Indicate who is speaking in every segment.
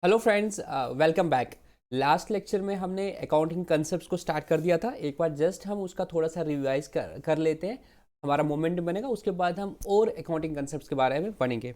Speaker 1: Hello friends, welcome back. Last lecture में हमने accounting concepts को स्टार्ट कर दिया था। एक बार जस्ट हम उसका थोड़ा सा रिवाइज कर लेते हैं, हमारा मोमेंट बनेगा। उसके बाद हम और अकाउंटिंग कंसेप्ट्स के बारे में पढ़ेंगे।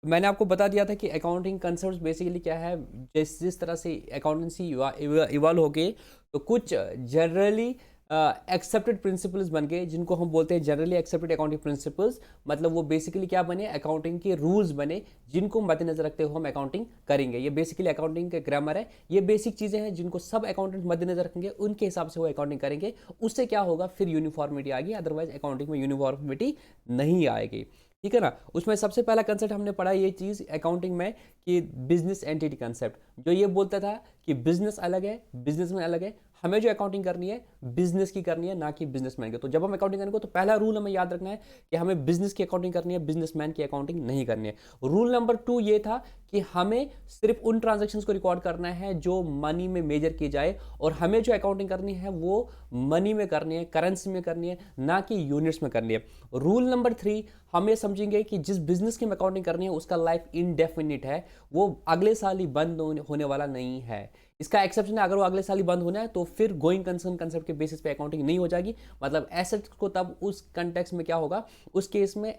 Speaker 1: मैंने आपको बता दिया था कि अकाउंटिंग कंसेप्ट्स बेसिकली क्या है। जिस जिस तरह से अकाउंटेंसी इवॉल्व हो गई, तो कुछ जनरली एक्सेप्टेड प्रिंसिपल्स बन गए, जिनको हम बोलते हैं जनरली एक्सेप्टेड अकाउंटिंग प्रिंसिपल्स। मतलब वो बेसिकली क्या बने, अकाउंटिंग के रूल्स बने, जिनको मद्देनजर रखते हुए हम अकाउंटिंग करेंगे। ये बेसिकली अकाउंटिंग का ग्रामर है। ये बेसिक चीज़ें हैं जिनको सब अकाउंटेंट मद्देनजर रखेंगे, उनके हिसाब से वो अकाउंटिंग करेंगे। उससे क्या होगा, फिर यूनिफॉर्मिटी आएगी, अदरवाइज अकाउंटिंग में यूनिफॉर्मिटी नहीं आएगी। ठीक है ना। उसमें सबसे पहला कंसेप्ट हमने पढ़ा ये चीज़ अकाउंटिंग में, कि बिजनेस एंटिटी कंसेप्ट, जो ये बोलता था कि बिजनेस अलग है, बिजनेसमैन अलग है। हमें जो अकाउंटिंग करनी है बिजनेस की करनी है, ना कि बिजनेसमैन की। तो जब हम अकाउंटिंग करेंगे तो पहला रूल हमें याद रखना है कि हमें बिजनेस की अकाउंटिंग करनी है, बिजनेसमैन की अकाउंटिंग नहीं करनी है। रूल नंबर 2 ये था कि हमें सिर्फ उन ट्रांजैक्शंस को रिकॉर्ड करना है जो मनी में मेजर की जाए, और हमें जो अकाउंटिंग करनी है वो मनी में करनी है, करेंसी में करनी है, ना कि यूनिट्स में करनी है। रूल नंबर 3, हम ये समझेंगे कि जिस बिजनेस की हम अकाउंटिंग करनी है उसका लाइफ इनडेफिनिट है, वो अगले साल ही बंद होने वाला नहीं है। इसका एक्सेप्शन है, अगर वो अगले साल ही बंद होना है तो फिर गोइंग कंसर्न कंसेप्ट के बेसिस पे अकाउंटिंग नहीं हो जाएगी। मतलब एसेट्स को तब उस कंटेक्स्ट में क्या होगा, उस केस में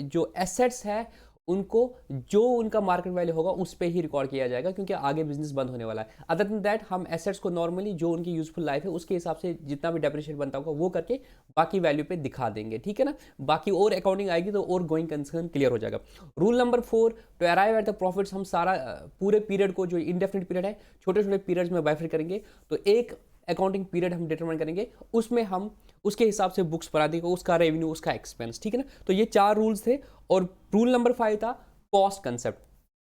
Speaker 1: जो एसेट्स है उनको, जो उनका मार्केट वैल्यू होगा उस पर ही रिकॉर्ड किया जाएगा, क्योंकि आगे बिजनेस बंद होने वाला है। अदर देन दैट हम एसेट्स को नॉर्मली जो उनकी यूजफुल लाइफ है उसके हिसाब से जितना भी डेप्रिशिएट बनता होगा वो करके बाकी वैल्यू पे दिखा देंगे। ठीक है ना। बाकी और अकाउंटिंग आएगी तो और गोइंग कंसर्न क्लियर हो जाएगा। Rule number 4, to arrive at the profits, हम सारा पूरे पीरियड को, जो इंडेफिनिट पीरियड है, छोटे छोटे पीरियड्स में बाइफर करेंगे। तो एक अकाउंटिंग पीरियड हम डिटरमाइन करेंगे, उसमें हम उसके हिसाब से बुक्स बना देंगे, उसका रेवेन्यू, उसका एक्सपेंस। ठीक है ना। तो ये 4 रूल्स थे। और रूल नंबर 5 था कॉस्ट कंसेप्ट।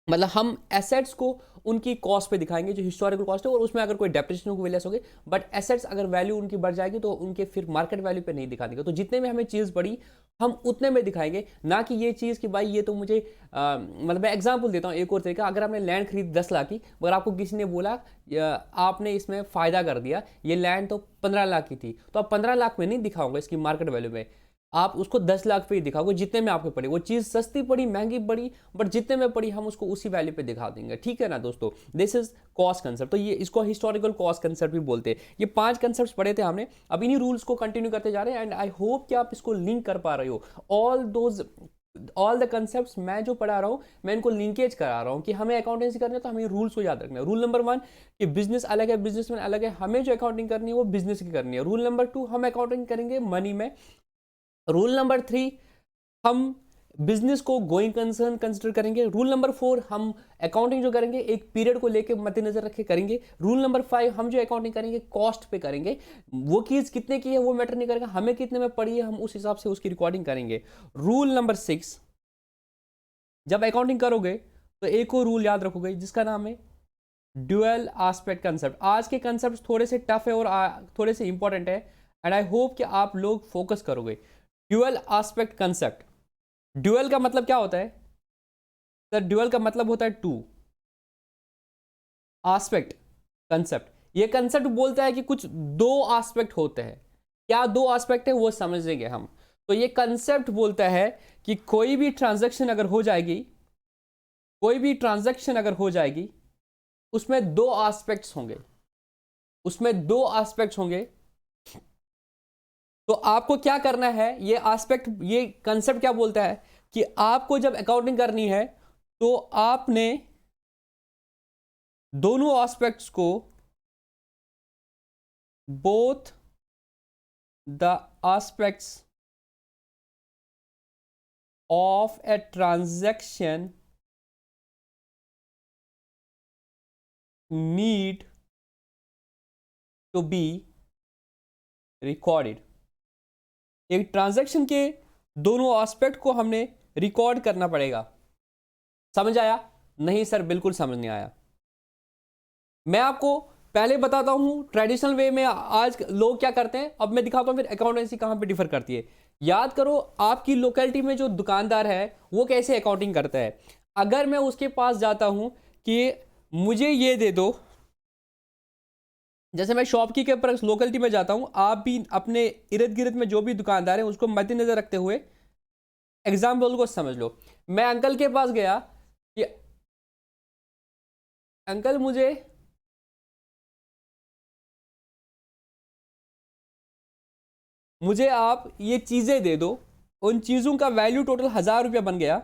Speaker 1: मतलब हम एसेट्स को उनकी कॉस्ट पे दिखाएंगे, जो हिस्टोरिकल कॉस्ट है, और उसमें अगर कोई डेप्रिसिएशन को लेस हो गई, बट एसेट्स अगर वैल्यू उनकी बढ़ जाएगी तो उनके फिर मार्केट वैल्यू पे नहीं दिखा देंगे। तो जितने में हमें चीज़ बढ़ी हम उतने में दिखाएंगे, ना कि ये चीज़ कि भाई ये तो मुझे मतलब मैं एग्जांपल देता हूँ एक और तरीका। अगर आपने लैंड खरीद 10 लाख की, मगर आपको किसी ने बोला आपने इसमें फ़ायदा कर दिया, ये लैंड तो 15 लाख की थी, तो आप 15 लाख में नहीं दिखाओगे इसकी मार्केट वैल्यू में, आप उसको 10 लाख पे ही दिखाओगे, जितने में आपको पड़ी। वो चीज़ सस्ती पड़ी, महंगी पड़ी, बट जितने में पड़ी हम उसको उसी वैल्यू पे दिखा देंगे। ठीक है ना दोस्तों। This is cost concept. तो ये इसको हिस्टोरिकल कॉस्ट कंसेप्ट भी बोलते हैं। ये 5 कंसेप्ट पढ़े थे हमने। अब इन्हीं रूल्स को कंटिन्यू करते जा रहे हैं, एंड आई होप कि आप इसको लिंक कर पा रहे हो। ऑल द कंसेप्ट मैं जो पढ़ा रहा हूँ, मैं इनको लिंकेज करा रहा हूँ कि हमें अकाउंटेंसी करनी है तो हमें रूल्स को याद रखना है। रूल नंबर 1 कि बिजनेस अलग है, बिजनेसमैन अलग है, हमें जो अकाउंटिंग करनी है वो बिजनेस की करनी है। रूल नंबर 2, हम अकाउंटिंग करेंगे मनी में। रूल नंबर 3, हम बिजनेस को गोइंग कंसर्न कंसिडर करेंगे। रूल नंबर 4, हम अकाउंटिंग जो करेंगे एक पीरियड को लेके मद्देनजर रखे करेंगे। रूल नंबर 5, हम जो अकाउंटिंग करेंगे कॉस्ट पे करेंगे। वो चीज कितने की है वो मैटर नहीं करेगा, हमें कितने में पड़ी है हम उस हिसाब से उसकी रिकॉर्डिंग करेंगे। रूल नंबर 6, जब अकाउंटिंग करोगे तो एक और रूल याद रखोगे जिसका नाम है ड्यूअल एस्पेक्ट कंसेप्ट। आज के कंसेप्ट थोड़े से टफ है और थोड़े से इंपॉर्टेंट है, एंड आई होप कि आप लोग फोकस करोगे। Dual aspect concept. ड्यूअल का मतलब क्या होता है सर? ड्यूअल का मतलब होता है टू। एस्पेक्ट कंसेप्ट, ये कंसेप्ट बोलता है कि कुछ दो एस्पेक्ट होते हैं। क्या दो एस्पेक्ट है वो समझेंगे हम। तो ये कंसेप्ट बोलता है कि कोई भी ट्रांजैक्शन अगर हो जाएगी, कोई भी ट्रांजैक्शन अगर हो जाएगी, उसमें दो एस्पेक्ट्स होंगे, उसमें दो एस्पेक्ट्स होंगे। तो आपको क्या करना है, ये एस्पेक्ट, ये कंसेप्ट क्या बोलता है कि आपको जब अकाउंटिंग करनी है तो आपने दोनों एस्पेक्ट्स को, both the aspects of a transaction need to be recorded. एक ट्रांजैक्शन के दोनों एस्पेक्ट को हमने रिकॉर्ड करना पड़ेगा। समझ आया? नहीं सर, बिल्कुल समझ नहीं आया। मैं आपको पहले बताता हूं ट्रेडिशनल वे में आज लोग क्या करते हैं, अब मैं दिखाता हूं फिर अकाउंटेंसी कहां पे डिफर करती है। याद करो, आपकी लोकेलिटी में जो दुकानदार है वो कैसे अकाउंटिंग करता है। अगर मैं उसके पास जाता हूं कि मुझे ये दे दो, जैसे मैं शॉपकी के पर लोकेलिटी में जाता हूं, आप भी अपने इर्द गिर्द में जो भी दुकानदार है उसको मद्देनजर रखते हुए एग्जाम्पल को समझ लो। मैं अंकल के पास गया कि अंकल मुझे आप ये चीजें दे दो, उन चीजों का वैल्यू टोटल 1000 रुपया बन गया।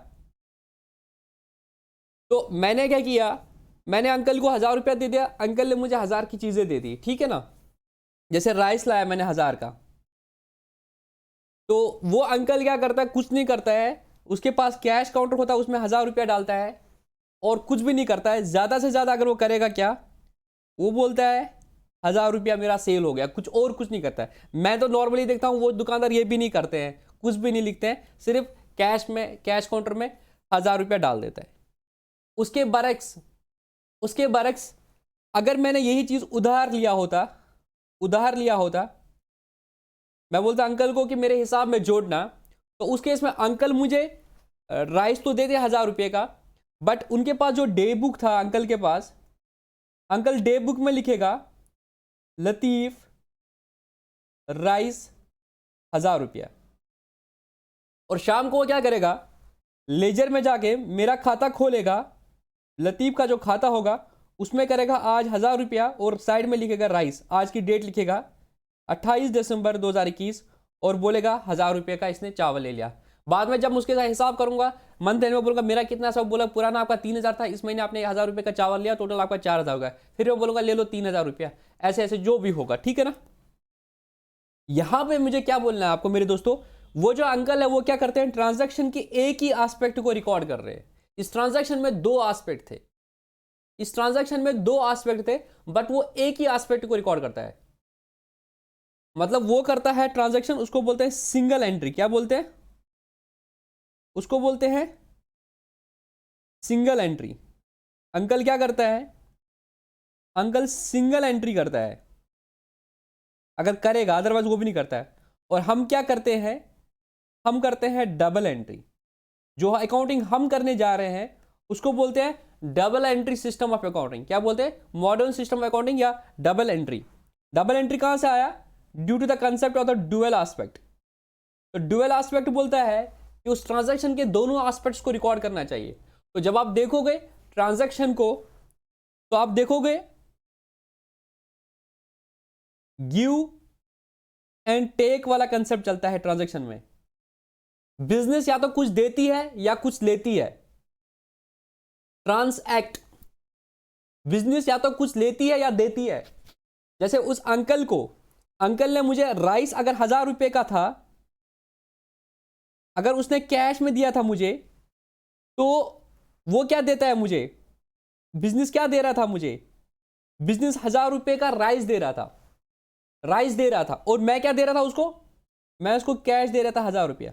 Speaker 1: तो मैंने क्या किया, मैंने अंकल को 1000 रुपया दे दिया, अंकल ने मुझे 1000 की चीजें दे दी, ठीक है ना। जैसे राइस लाया मैंने 1000 का, तो वो अंकल क्या करता है, कुछ नहीं करता है, उसके पास कैश काउंटर होता है, उसमें 1000 रुपया डालता है और कुछ भी नहीं करता है। ज्यादा से ज्यादा अगर वो करेगा क्या, वो बोलता है 1000 रुपया मेरा सेल हो गया, कुछ और कुछ नहीं करता है। मैं तो नॉर्मली देखता हूं वो दुकानदार ये भी नहीं करते हैं, कुछ भी नहीं लिखते हैं, सिर्फ कैश काउंटर में 1000 रुपया डाल देता है। उसके बरक्स अगर मैंने यही चीज उधार लिया होता, मैं बोलता अंकल को कि मेरे हिसाब में जोड़ना, तो उस केस में अंकल मुझे राइस तो दे दे 1000 रुपये का, बट उनके पास जो डे बुक था अंकल के पास, अंकल डे बुक में लिखेगा लतीफ राइस 1000 रुपया, और शाम को वो क्या करेगा, लेजर में जाके मेरा खाता खोलेगा, लतीफ का जो खाता होगा उसमें करेगा आज 1000 रुपया और साइड में लिखेगा राइस, आज की डेट लिखेगा 28 दिसंबर 2021 और बोलेगा 1000 रुपये का इसने चावल ले लिया। बाद में जब मैं उसके साथ हिसाब करूंगा, मंथ एंड में बोलूंगा मेरा कितना, सब बोला पुराना आपका 3000 था, इस महीने आपने 1000 रुपये का चावल लिया, टोटल आपका 4000 होगा, फिर मैं बोलूंगा ले लो 3000 रुपया, ऐसे ऐसे जो भी होगा, ठीक है ना। यहां पे मुझे क्या बोलना है आपको मेरे दोस्तों, वो जो अंकल है वो क्या करते हैं, ट्रांजैक्शन के एक ही एस्पेक्ट को रिकॉर्ड कर रहे हैं। इस ट्रांजैक्शन में दो एस्पेक्ट थे, बट वो एक ही एस्पेक्ट को रिकॉर्ड करता है। मतलब वो करता है ट्रांजैक्शन, उसको बोलते हैं सिंगल एंट्री। क्या बोलते हैं उसको, बोलते हैं सिंगल एंट्री। अंकल क्या करता है, अंकल सिंगल एंट्री करता है अगर करेगा, अदरवाइज वो भी नहीं करता है। और हम क्या करते हैं, हम करते हैं डबल एंट्री। जो अकाउंटिंग हम करने जा रहे हैं उसको बोलते हैं double entry system of accounting. क्या बोलते हैं, मॉडर्न सिस्टम ऑफ अकाउंटिंग या डबल एंट्री। डबल एंट्री कहां से आया, due to the concept of the dual aspect. तो डुअल एस्पेक्ट बोलता है कि उस ट्रांजैक्शन के दोनों एस्पेक्ट्स को रिकॉर्ड करना चाहिए। तो जब आप देखोगे ट्रांजैक्शन को, तो आप देखोगे गिव एंड टेक वाला कंसेप्ट चलता है ट्रांजैक्शन में। बिजनेस या तो कुछ देती है या कुछ लेती है। ट्रांसएक्ट, बिजनेस या तो कुछ लेती है या देती है। जैसे उस अंकल ने मुझे राइस अगर 1000 रुपये का था, अगर उसने कैश में दिया था मुझे, तो वो क्या देता है मुझे, बिजनेस क्या दे रहा था मुझे, बिजनेस 1000 रुपये का राइस दे रहा था, और मैं क्या दे रहा था उसको, मैं उसको कैश दे रहा था 1000 रुपया।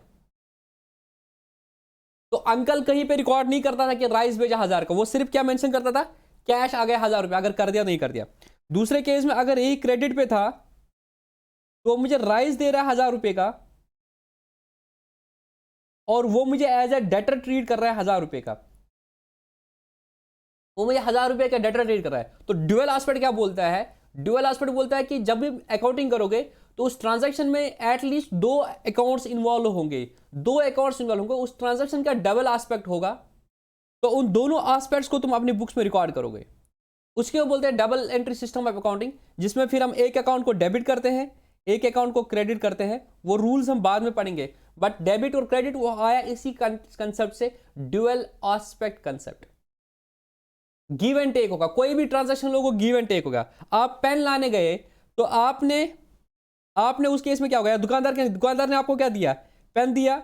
Speaker 1: तो अंकल कहीं पे रिकॉर्ड नहीं करता था कि राइस भेजा 1000 का, वो सिर्फ क्या मेंशन करता था, कैश आ गया 1000 रुपया, अगर कर दिया नहीं कर दिया। दूसरे केस में अगर यही क्रेडिट पे था, तो मुझे राइस दे रहा है 1000 रुपये का, और वो मुझे एज ए डेटर ट्रीट कर रहा है 1000 रुपये का, वो मुझे 1000 रुपये का डेटर ट्रीट कर रहा है। तो ड्यूअल एस्पेक्ट क्या बोलता है, ड्यूअल एस्पेक्ट बोलता है कि जब भी अकाउंटिंग करोगे तो उस ट्रांजैक्शन में एटलीस्ट दो अकाउंट्स इन्वॉल्व होंगे, उस ट्रांजैक्शन का डबल एस्पेक्ट होगा, तो उन दोनों एस्पेक्ट्स को तुम अपनी बुक्स में रिकॉर्ड करोगे। उसके बोलते हैं double entry system of accounting, जिसमें फिर हम एक अकाउंट को डेबिट करते हैं, एक अकाउंट को क्रेडिट करते हैं। वो रूल्स हम बाद में पढ़ेंगे, बट डेबिट और क्रेडिट वो आया इसी कंसेप्ट से, dual aspect concept. Give and take होगा, कोई भी ट्रांजैक्शन लोगों गिव एंड टेक होगा। आप पेन लाने गए तो आपने उस केस में क्या हो गया, दुकानदार ने आपको क्या दिया, पेन दिया,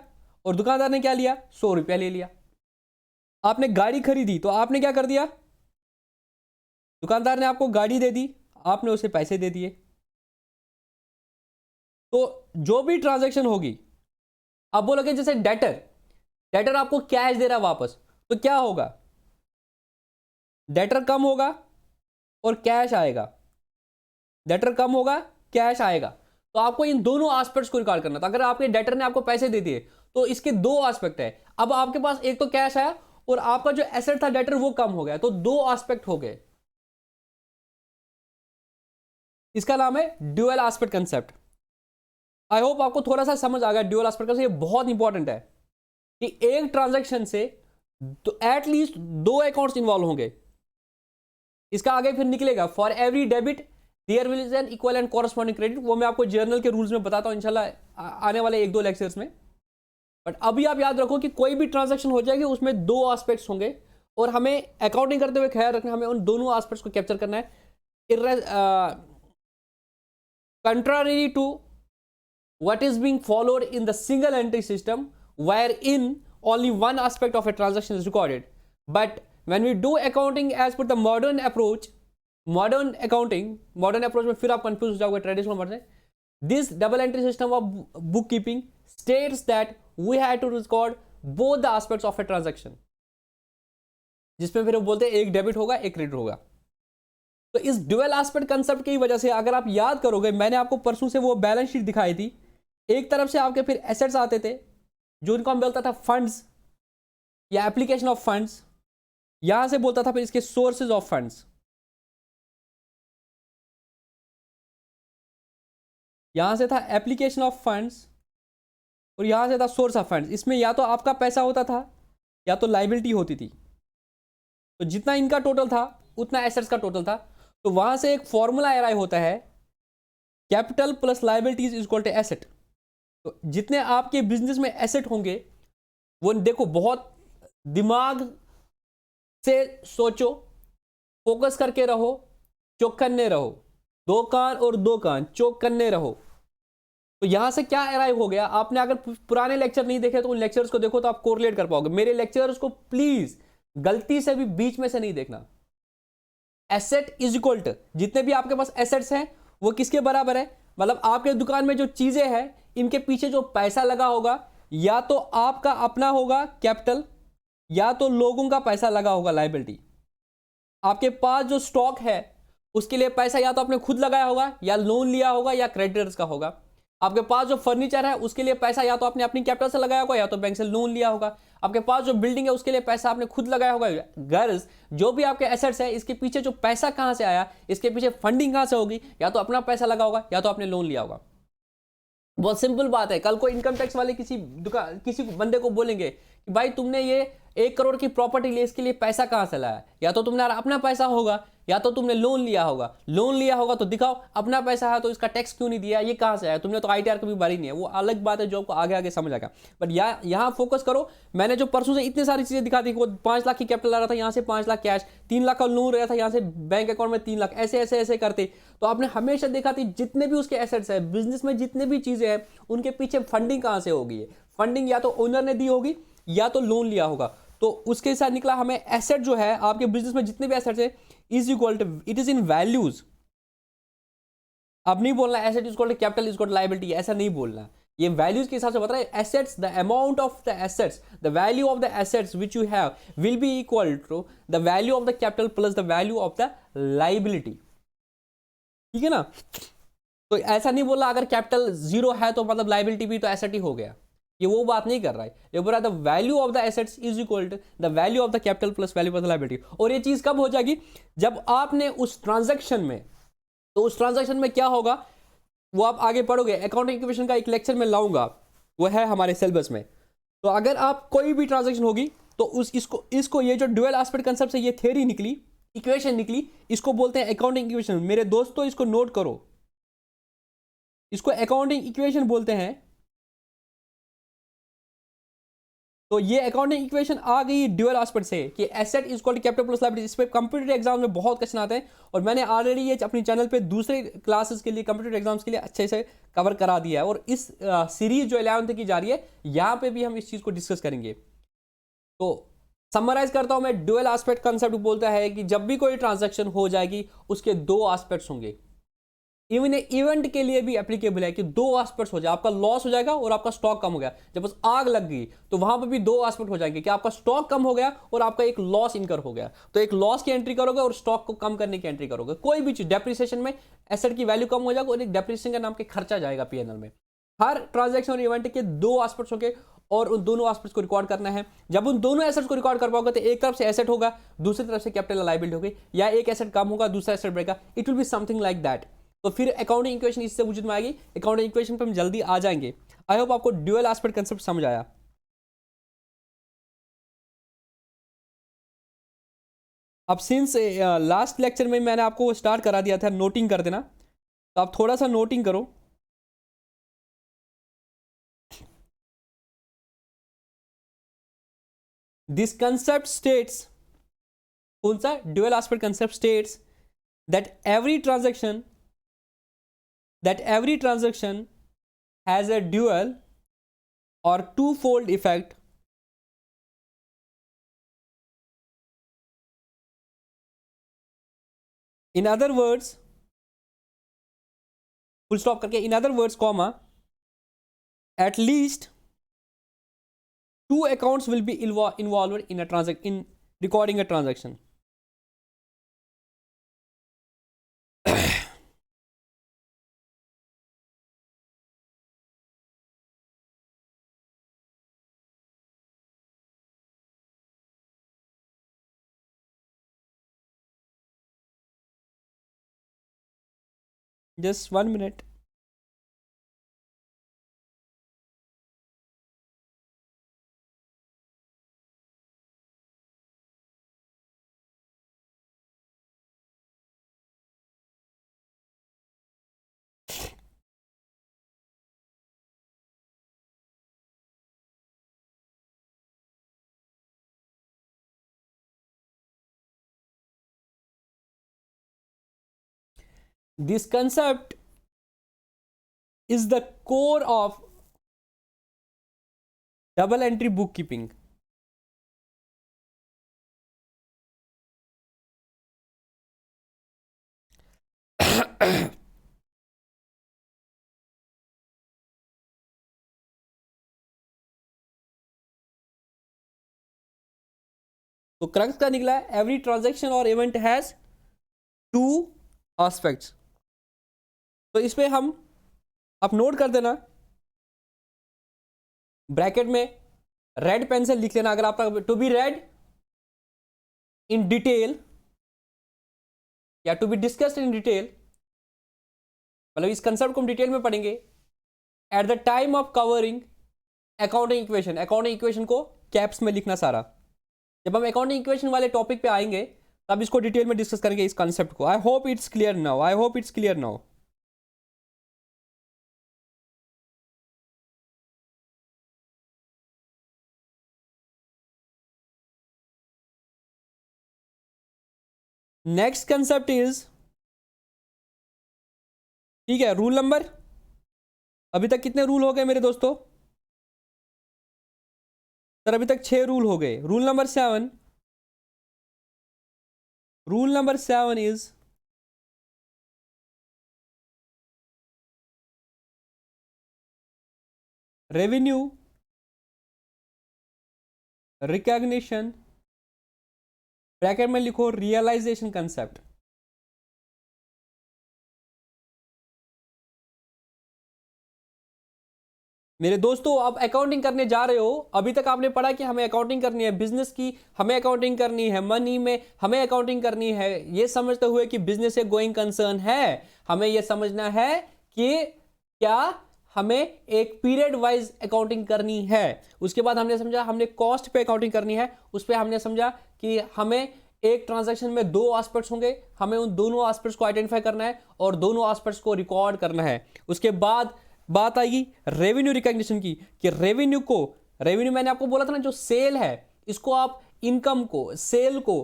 Speaker 1: और दुकानदार ने क्या लिया, 100 रुपया ले लिया। आपने गाड़ी खरीदी तो आपने क्या कर दिया, दुकानदार ने आपको गाड़ी दे दी, आपने उसे पैसे दे दिए। तो जो भी ट्रांजैक्शन होगी, अब बोलोगे जैसे डेटर आपको कैश दे रहा वापस, तो क्या होगा, डेटर कम होगा और कैश आएगा, डेटर कम होगा कैश आएगा। तो आपको इन दोनों एस्पेक्ट्स को रिकॉर्ड करना था। अगर आपके डेटर ने आपको पैसे दे दिए तो इसके दो एस्पेक्ट है। अब आपके पास एक तो कैश आया और आपका जो एसेट था डेटर वो कम हो गया, तो दो एस्पेक्ट हो गए। इसका नाम है dual aspect concept. I hope आपको थोड़ा सा समझ आ गया ड्यूअल एस्पेक्ट कंसेप्ट। ये बहुत इंपॉर्टेंट है कि एक ट्रांजैक्शन से एटलीस्ट दो अकाउंट्स इन्वॉल्व होंगे। इसका आगे फिर निकलेगा for every debit there will is an equal and corresponding credit, वो मैं आपको जर्नल के रूल्स में बताता हूँ इंशाल्लाह आने वाले 1-2 लेक्चर्स में। बट अभी आप याद रखो कि कोई भी ट्रांजैक्शन हो जाएगी उसमें 2 एस्पेक्ट्स होंगे और हमें अकाउंटिंग करते हुए ख्याल रखना, हमें उन दोनों एस्पेक्ट्स को कैप्चर करना है। Contrary to what is being followed in the single entry system wherein only one aspect of a transaction is recorded, but when we do accounting as per the modern approach, modern approach में फिर आप confuse हो जाओगे traditional word से, this double entry system of bookkeeping states that we had to record both the aspects of a transaction, जिसमें फिर वो बोलते हैं एक डेबिट होगा एक क्रेडिट होगा। तो इस ड्यूअल एस्पेक्ट कंसेप्ट की वजह से अगर आप याद करोगे, मैंने आपको परसों से वो बैलेंस शीट दिखाई थी, एक तरफ से आपके फिर एसेट्स आते थे जो इनको हम बोलता था फंड्स या एप्लीकेशन ऑफ फंड्स, यहां से बोलता था फिर इसके सोर्सेज ऑफ फंड्स, यहां से था एप्लीकेशन ऑफ फंड्स और यहां से था सोर्स ऑफ फंड्स। इसमें या तो आपका पैसा होता था या तो लाइबिलिटी होती थी, तो जितना इनका टोटल था उतना एसेट्स का टोटल था। तो वहां से एक फॉर्मूला अराइव होता है, capital plus liabilities is equal to asset. तो जितने आपके बिजनेस में एसेट होंगे वो देखो, बहुत दिमाग से सोचो, फोकस करके रहो, चौकन्ने रहो, 2 कान और 2 कान चौकन्ने रहो। तो यहां से क्या अराइव हो गया, आपने अगर पुराने लेक्चर नहीं देखे तो उन लेक्चर्स को देखो तो आप कोरिलेट कर पाओगे। मेरे लेक्चर्स को प्लीज गलती से भी बीच में से नहीं देखना। एसेट इज इक्वल टू, जितने भी आपके पास एसेट्स हैं वो किसके बराबर है, मतलब आपके दुकान में जो चीजें हैं इनके पीछे जो पैसा लगा होगा या तो आपका अपना होगा कैपिटल या तो लोगों का पैसा लगा होगा लायबिलिटी। आपके पास जो स्टॉक है उसके लिए पैसा या तो आपने खुद लगाया होगा या लोन लिया होगा या क्रेडिटर्स का होगा। आपके पास जो फर्नीचर है उसके लिए पैसा या तो आपने अपनी कैपिटल से लगाया होगा या तो बैंक से लोन लिया होगा। आपके पास जो बिल्डिंग है उसके लिए पैसा आपने खुद लगाया होगा। गर्ल्स, जो भी आपके एसेट्स है इसके पीछे जो पैसा कहां से आया, इसके पीछे फंडिंग कहां से होगी, या तो अपना पैसा लगा होगा या तो आपने लोन लिया होगा। बहुत सिंपल बात है। कल को इनकम टैक्स वाले किसी बंदे को बोलेंगे कि भाई तुमने ये 1 करोड़ की प्रॉपर्टी ली, इसके लिए पैसा कहां से लाया, या तो तुमने अपना पैसा होगा या तो तुमने लोन लिया होगा। लोन लिया होगा तो दिखाओ, अपना पैसा है तो इसका टैक्स क्यों नहीं दिया, ये कहां से आया, तुमने तो आईटीआर कभी भरी नहीं है। वो अलग बात है जो आपको आगे आगे समझ आएगा। बट यहाँ फोकस करो। मैंने जो परसों से इतनी सारी चीजें दिखा दी, वो 5 लाख की कैपिटल आ रहा था, यहाँ से 5 लाख कैश, 3 लाख का लोन रहा था, यहाँ से बैंक अकाउंट में 3 लाख, ऐसे ऐसे ऐसे करते। तो आपने हमेशा देखा थी जितने भी उसके एसेट्स है बिजनेस में, जितने भी चीजें हैं उनके पीछे फंडिंग कहां से होगी। फंडिंग या तो ओनर ने दी होगी या तो लोन लिया होगा। तो उसके साथ निकला हमें एसेट जो है आपके बिजनेस में जितने भी एसेट्स है is equal to, it is in values. अब नहीं बोलना asset is equal to capital is equal to liability, ऐसा नहीं बोलना। ये वैल्यूज के हिसाब से बता रहा है। Assets, the amount of the assets, the value of the assets which you have will be equal to the value of the capital plus the value of the liability. ठीक है ना। तो ऐसा नहीं बोला अगर कैपिटल 0 है तो मतलब लायबिलिटी भी तो एसेट ही हो गया, ये वो बात नहीं कर रहा है। ये बोल रहा है the value of the assets is equal to the value of the capital plus value of the liability. और ये चीज कब हो जाएगी, जब आपने उस ट्रांजैक्शन में, तो उस ट्रांजैक्शन में क्या होगा वो आप आगे पढ़ोगे। अकाउंटिंग इक्वेशन का एक लेक्चर में लाऊंगा, वो है हमारे सिलेबस में। तो अगर आप कोई भी ट्रांजैक्शन होगी तो इसको ये जो ड्यूअल एस्पेक्ट कंसेप्ट से ये थ्योरी निकली, इक्वेशन निकली, इसको बोलते हैं अकाउंटिंग इक्वेशन। मेरे दोस्तों इसको नोट करो, इसको अकाउंटिंग इक्वेशन बोलते हैं। तो ये अकाउंटिंग इक्वेशन आ गई ड्यूअल एस्पेक्ट से कि asset is equal to capital plus liability. इस पे कंप्यूटर एग्जाम में बहुत क्वेश्चन आते हैं और मैंने ऑलरेडी ये अपनी चैनल पे दूसरे क्लासेस के लिए, कंप्यूटर एग्जाम्स के लिए अच्छे से कवर करा दिया है। और इस सीरीज जो 11th की जा रही है यहाँ पे भी हम इस चीज को डिस्कस करेंगे। तो समराइज करता हूं मैं, ड्यूअल एस्पेक्ट कंसेप्ट बोलता है कि जब भी कोई ट्रांजैक्शन हो जाएगी उसके 2 एस्पेक्ट्स होंगे। इवन इवेंट के लिए भी एप्लीकेबल है कि 2 एस्पेक्ट्स हो जाए, आपका लॉस हो जाएगा और आपका स्टॉक कम हो गया। जब बस आग लग गई तो वहां पर भी 2 एस्पेक्ट हो जाएंगे कि आपका स्टॉक कम हो गया और आपका एक लॉस इनकर हो गया। तो एक लॉस की एंट्री करोगे और स्टॉक को कम करने की एंट्री करोगे। कोई भी चीज डेप्रिसिएशन में एसेट की वैल्यू कम हो जाएगा और एक डेप्रिसिएशन का नाम के खर्चा जाएगा पीएनएल में। हर ट्रांजैक्शन और इवेंट के 2 एस्पेक्ट्स होंगे और उन दोनों एस्पेक्ट्स को रिकॉर्ड करना है। जब उन दोनों एसेट्स को रिकॉर्ड कर पाओगे तो एक तरफ से एसेट होगा, दूसरी तरफ से कैपिटल लायबिलिटी होगी, या एक एसेट कम होगा दूसरा एसेट बढ़ेगा। It will be something like that. तो फिर अकाउंटिंग इक्वेशन इससे वजूद में आएगी। अकाउंटिंग इक्वेशन पे हम जल्दी आ जाएंगे। आई होप आपको ड्यूअल एस्पेक्ट कंसेप्ट समझ आया। अब सिंस लास्ट लेक्चर में मैंने आपको वो स्टार्ट करा दिया था नोटिंग कर देना, तो आप थोड़ा सा नोटिंग करो। दिस कंसेप्ट स्टेट्स, कौन सा? Dual aspect concept states that every transaction has a dual or twofold effect in other words, full stop करके, in other words comma, at least two accounts will be involved in in recording a transaction. Just 1 minute. This concept is the core of double entry bookkeeping. तो crux का निकला है, every transaction और event has two aspects. तो इस पे हम, आप नोट कर देना, ब्रैकेट में रेड पेन से लिख लेना, अगर आपका to be read in detail या to be discussed in detail, मतलब इस कंसेप्ट को हम डिटेल में पढ़ेंगे at the time of covering accounting equation. Accounting equation को कैप्स में लिखना सारा। जब हम अकाउंटिंग इक्वेशन वाले टॉपिक पे आएंगे तब इसको डिटेल में डिस्कस करेंगे इस कंसेप्ट को। I hope it's clear now, I hope it's clear now. Next concept is, ठीक है, रूल नंबर, अभी तक कितने रूल हो गए मेरे दोस्तों? सर अभी तक 6 रूल हो गए। Rule number 7, rule number 7 is revenue recognition, bracket में लिखो रियलाइजेशन कंसेप्ट। मेरे दोस्तों आप अकाउंटिंग करने जा रहे हो, अभी तक आपने पढ़ा कि हमें अकाउंटिंग करनी है बिजनेस की, हमें अकाउंटिंग करनी है मनी में, हमें अकाउंटिंग करनी है ये समझते हुए कि बिजनेस एक गोइंग कंसर्न है। हमें यह समझना है कि क्या हमें एक पीरियड वाइज अकाउंटिंग करनी है। उसके बाद हमने समझा हमने कॉस्ट पे अकाउंटिंग करनी है। उस पर हमने समझा कि हमें एक ट्रांजैक्शन में 2 एस्पेक्ट्स होंगे, हमें उन दोनों एस्पेक्ट्स को आइडेंटिफाई करना है और दोनों एस्पेक्ट्स को रिकॉर्ड करना है। उसके बाद बात आएगी रेवेन्यू रिकॉग्निशन की, कि रेवेन्यू मैंने आपको बोला था ना, जो सेल है इसको आप इनकम को, सेल को,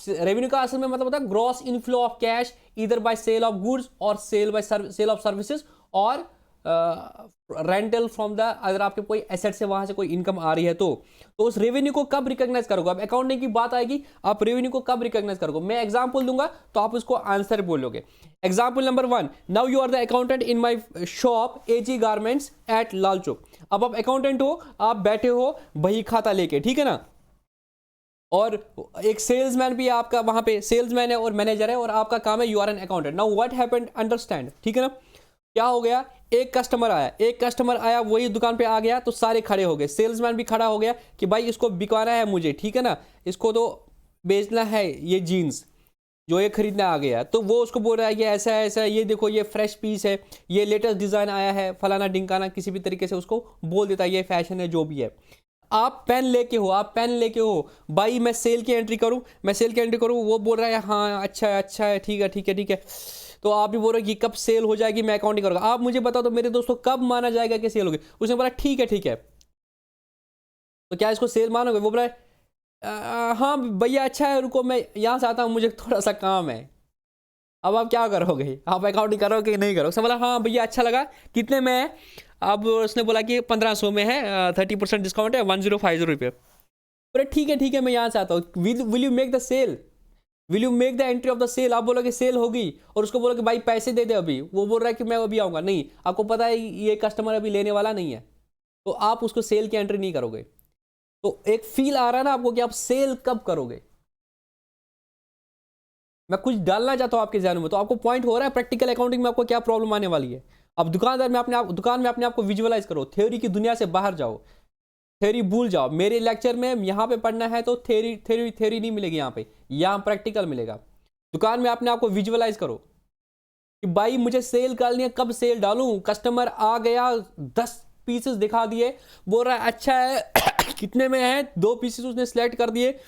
Speaker 1: रेवेन्यू का असल में मतलब होता है gross inflow of cash either by sale of goods और सेल ऑफ सर्विसेज और रेंटल फ्रॉम द, अगर आपके कोई एसेट से वहां से कोई इनकम आ रही है तो उस रेवेन्यू को कब रिकॉग्नाइज करोगे? अब अकाउंटिंग की बात आएगी, आप रेवेन्यू को कब रिकॉग्नाइज करोगे? मैं एग्जांपल दूंगा तो आप उसको आंसर बोलोगे। Example number 1, now you are the accountant in my shop AG garments at Lal Chowk. अब आप अकाउंटेंट हो, आप बैठे हो बही खाता लेके, ठीक है ना, और एक सेल्समैन भी आपका वहां पे, सेल्समैन है और मैनेजर है और आपका काम है you are an accountant. Now what happened, understand, ठीक है ना। क्या हो गया, एक कस्टमर आया, वही दुकान पे आ गया तो सारे खड़े हो गए, सेल्समैन भी खड़ा हो गया कि भाई इसको बिकवाना है मुझे, ठीक है ना, इसको तो बेचना है ये जीन्स जो ये खरीदना आ गया। तो वो उसको बोल रहा है ये ऐसा है, ऐसा है, ये देखो ये फ्रेश पीस है, ये लेटेस्ट डिज़ाइन आया है, फलाना ढिंकाना, किसी भी तरीके से उसको बोल देता है ये फैशन है जो भी है। आप पेन लेके हो, आप पेन लेके हो, भाई मैं सेल की एंट्री करूं, मैं सेल की एंट्री करूं, वो बोल रहा है हाँ अच्छा है अच्छा है, ठीक है ठीक है ठीक है, तो आप भी बोल रहे हो कि कब सेल हो जाएगी, मैं अकाउंटिंग करूंगा, आप मुझे बताओ तो मेरे दोस्तों कब माना जाएगा कि सेल होगी? उसने बोला ठीक है ठीक है, तो क्या इसको सेल मानोगे? वो बोला हाँ भैया अच्छा है, रुको मैं यहाँ से आता हूँ, मुझे थोड़ा सा काम है। अब आप क्या करोगे? आप अकाउंटिंग करोगे कि नहीं करोगे? उसने बोला हाँ भैया अच्छा लगा, कितने में है? अब उसने बोला कि 1500 में है, 30% डिस्काउंट है, 1050 रुपये। बोले ठीक है मैं यहाँ से आता हूँ, will you make the sale, will you make the entry of the sale? आप बोलोगे सेल होगी और उसको बोलोगे भाई पैसे दे दे अभी, वो बोल रहा है कि मैं अभी आऊँगा, नहीं, आपको पता है ये कस्टमर अभी लेने वाला नहीं है, तो आप उसको सेल की एंट्री नहीं करोगे। तो एक फील आ रहा है ना आपको कि आप सेल कब करोगे? मैं कुछ डालना चाहता हूं आपके ध्यान में, तो आपको पॉइंट हो रहा है प्रैक्टिकल अकाउंटिंग में आपको क्या प्रॉब्लम आने वाली है। अब दुकान में अपने आप को विजुअलाइज करो, थ्योरी की दुनिया से बाहर जाओ, थ्योरी भूल जाओ। मेरे लेक्चर में यहाँ पे पढ़ना है तो थ्योरी नहीं मिलेगी, यहाँ प्रैक्टिकल मिलेगा। दुकान में अपने आप को विजुअलाइज करो कि भाई मुझे सेल करनी है, कब सेल डालूं? कस्टमर आ गया, 10 पीसेस दिखा दिए, बोल रहा है अच्छा है कितने में है? 2 पीसेस उसने सिलेक्ट कर दिए,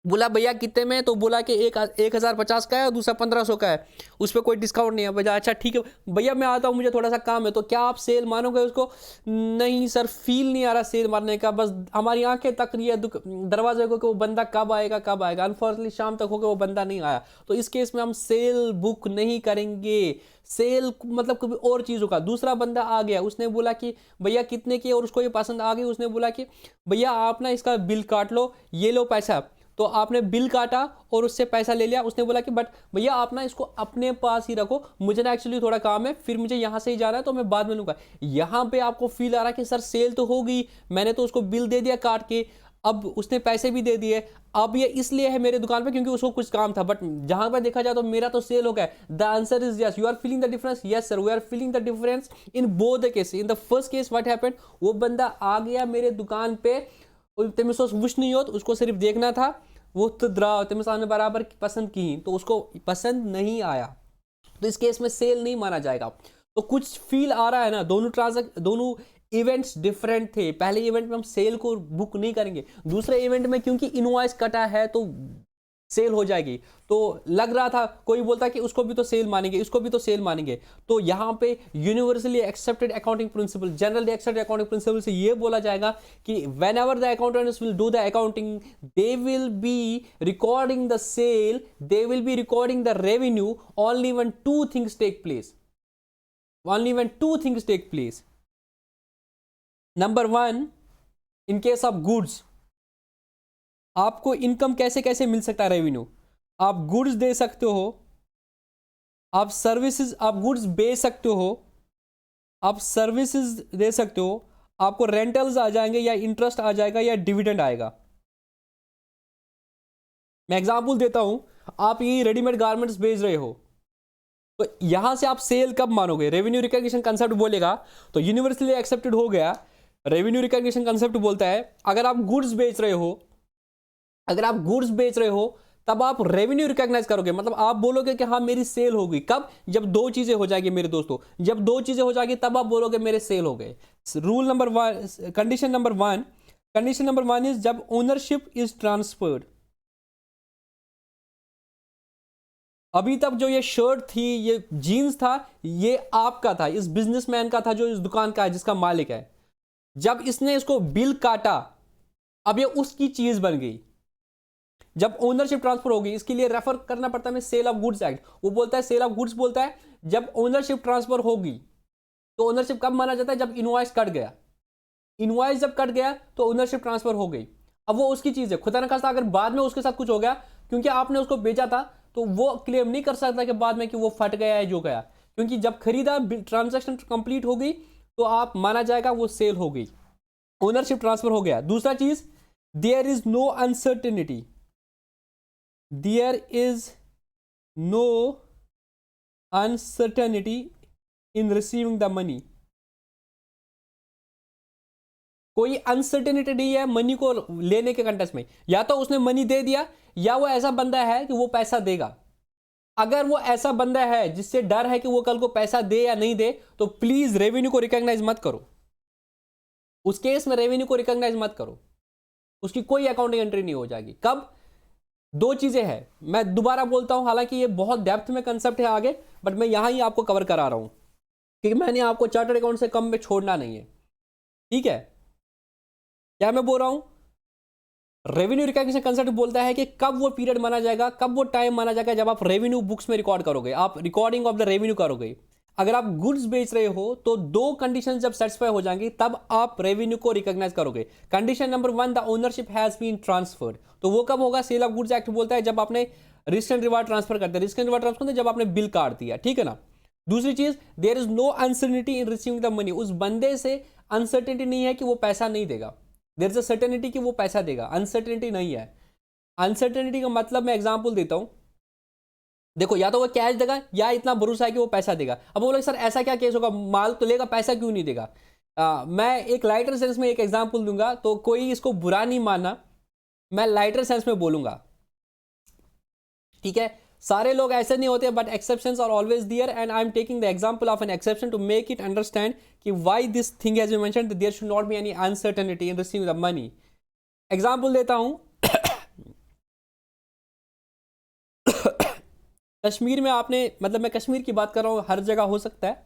Speaker 1: बोला भैया कितने में? तो बोला कि 1050 का है और दूसरा 1500 का है, उस पर कोई डिस्काउंट नहीं है। भैया अच्छा ठीक है भैया मैं आता हूँ, मुझे थोड़ा सा काम है। तो क्या आप सेल मानोगे उसको? नहीं सर, फील नहीं आ रहा सेल मारने का, बस हमारी आंखें तक रही है दरवाजे को कि वो बंदा कब आएगा कब आएगा। अनफॉर्चुनेटली शाम तक हो गया, वो बंदा नहीं आया, तो इस केस में हम सेल बुक नहीं करेंगे। सेल मतलब कोई और चीज़ होगा। दूसरा बंदा आ गया, उसने बोला कि भैया कितने की, और उसको ये पसंद आ गई, उसने बोला कि भैया आप ना इसका बिल काट लो, ये लो पैसा। तो आपने बिल काटा और उससे पैसा ले लिया। उसने बोला कि बट भैया आप ना इसको अपने पास ही रखो, मुझे ना एक्चुअली थोड़ा काम है, फिर मुझे यहाँ से ही जाना है, तो मैं बाद में लूँगा। यहाँ पे आपको फील आ रहा है कि सर सेल तो होगी, मैंने तो उसको बिल दे दिया काट के, अब उसने पैसे भी दे दिए, अब ये इसलिए है मेरे दुकान पे क्योंकि उसको कुछ काम था, बट जहां पर देखा जाए तो मेरा तो सेल हो गया। The answer is yes, you are feeling the difference. Yes sir, we are feeling the difference in both the case. In the first case what happened, वो बंदा आ गया मेरे दुकान पे, तमिस वुश नहीं हो, उसको सिर्फ देखना था, वो तो द्रा तमिस आने बराबर पसंद की, तो उसको पसंद नहीं आया, तो इस केस में सेल नहीं माना जाएगा। तो कुछ फील आ रहा है ना, दोनों इवेंट्स डिफरेंट थे। पहले इवेंट में हम सेल को बुक नहीं करेंगे, दूसरे इवेंट में क्योंकि इनवॉइस कटा है तो सेल हो जाएगी। तो लग रहा था कोई बोलता कि उसको भी तो सेल मानेंगे, इसको भी तो सेल मानेंगे। तो यहां पे universally accepted accounting principle, generally accepted accounting principle से ये बोला जाएगा कि whenever the accountants will do the accounting, they will be recording the sale, they will be recording the revenue only when two things take place, only when two things take place. Number 1, in case of goods, आपको income कैसे कैसे मिल सकता है revenue? आप goods दे सकते हो, आप services, आप गुड्स बेच सकते हो, आप सर्विसेज दे सकते हो, आपको रेंटल्स आ जाएंगे या इंटरेस्ट आ जाएगा या डिविडेंड आएगा। मैं एग्जांपल देता हूं, आप ये रेडीमेड गारमेंट्स बेच रहे हो, तो यहां से आप सेल कब मानोगे? रेवेन्यू रिकॉग्निशन कंसेप्ट बोलेगा तो यूनिवर्सली एक्सेप्टेड हो गया। रेवेन्यू रिकॉग्निशन कंसेप्ट बोलता है अगर आप गुड्स बेच रहे हो, अगर आप गुड्स बेच रहे हो तब आप रेवेन्यू रिकॉग्नाइज करोगे, मतलब आप बोलोगे कि हाँ मेरी सेल हो गई। कब? जब 2 चीजें हो जाएगी मेरे दोस्तों, जब 2 चीजें हो जाएगी तब आप बोलोगे मेरे सेल हो गए। Rule number 1, condition number 1 is जब ओनरशिप इज ट्रांसफर्ड। अभी तक जो ये शर्ट थी, ये जीन्स था, ये आपका था, इस बिजनेसमैन का था जो इस दुकान का है, जिसका मालिक है। जब इसने इसको बिल काटा, अब ये उसकी चीज बन गई। जब ओनरशिप ट्रांसफर होगी, इसके लिए रेफर करना पड़ता है हमें सेल ऑफ गुड्स एक्ट। वो बोलता है, सेल ऑफ गुड्स बोलता है जब ओनरशिप ट्रांसफर होगी। तो ओनरशिप कब माना जाता है? जब इनवॉइस कट गया। इनवॉइस जब कट गया तो ओनरशिप ट्रांसफर हो गई, अब वो उसकी चीज है। खुदा न खास्ता अगर बाद में उसके साथ कुछ हो गया, क्योंकि आपने उसको बेचा था, तो वो क्लेम नहीं कर सकता कि बाद में कि वो फट गया है जो गया, क्योंकि जब खरीदा, ट्रांजैक्शन कंप्लीट हो गई, तो आप माना जाएगा वो सेल हो गई, ओनरशिप ट्रांसफर हो गया। दूसरा चीज, there is no uncertainty, there is no uncertainty in receiving the money. कोई अनसर्टेनिटी नहीं है मनी को लेने के कंटेक्स्ट में। या तो उसने मनी दे दिया, या वो ऐसा बंदा है कि वो पैसा देगा। अगर वो ऐसा बंदा है जिससे डर है कि वो कल को पैसा दे या नहीं दे, तो प्लीज रेवेन्यू को रिकॉग्नाइज मत करो, उस केस में रेवेन्यू को रिकॉग्नाइज मत करो। उसकी कोई अकाउंटिंग एंट्री नहीं हो जाएगी। कब? दो चीजें हैं, मैं दोबारा बोलता हूं, हालांकि ये बहुत डेप्थ में कंसेप्ट है आगे, बट मैं यहां ही आपको कवर करा रहा हूं क्योंकि मैंने आपको चार्टर्ड अकाउंट से कम में छोड़ना नहीं है। ठीक है, क्या मैं बोल रहा हूं? रेवेन्यू रिकॉग्निशन कंसेप्ट बोलता है कि कब वो पीरियड माना जाएगा, कब वो टाइम माना जाएगा जब आप रेवेन्यू बुक्स में रिकॉर्ड करोगे, आप रिकॉर्डिंग ऑफ द रेवेन्यू करोगे। अगर आप गुड्स बेच रहे हो तो दो कंडीशन जब सेटिस्फाई हो जाएंगी तब आप रेवेन्यू को रिकॉग्नाइज करोगे। Condition number 1, the ownership has been transferred. तो वो कब होगा? सेल ऑफ गुड्स एक्ट बोलता है जब आपने रिस्क एंड रिवार्ड ट्रांसफर करते हैं। रिस्क एंड रिवार्ड ट्रांसफर करते हैं जब आपने बिल काट दिया, ठीक है ना। दूसरी चीज, there is no uncertainty in receiving the money. उस बंदे से अनसर्टेनिटी नहीं है कि वो पैसा नहीं देगा, देयर इज अ सर्टेनिटी कि वो पैसा देगा, अनसर्टेनिटी नहीं है। अनसर्टेनिटी का मतलब मैं एग्जांपल देता हूं, देखो या तो वो कैश देगा या इतना भरोसा है कि वो पैसा देगा। अब बोलोगे सर ऐसा क्या केस होगा, माल तो लेगा पैसा क्यों नहीं देगा? मैं एक लाइटर सेंस में एक एग्जांपल दूंगा, तो कोई इसको बुरा नहीं मानना, मैं लाइटर सेंस में बोलूंगा, ठीक है। सारे लोग ऐसे नहीं होते, but exceptions are always there and I am taking the example of an exception to make it understand कि why this thing has been mentioned, there should not be any uncertainty in receiving the money. Example देता हूं, कश्मीर में आपने, मतलब मैं कश्मीर की बात कर रहा हूं, हर जगह हो सकता है,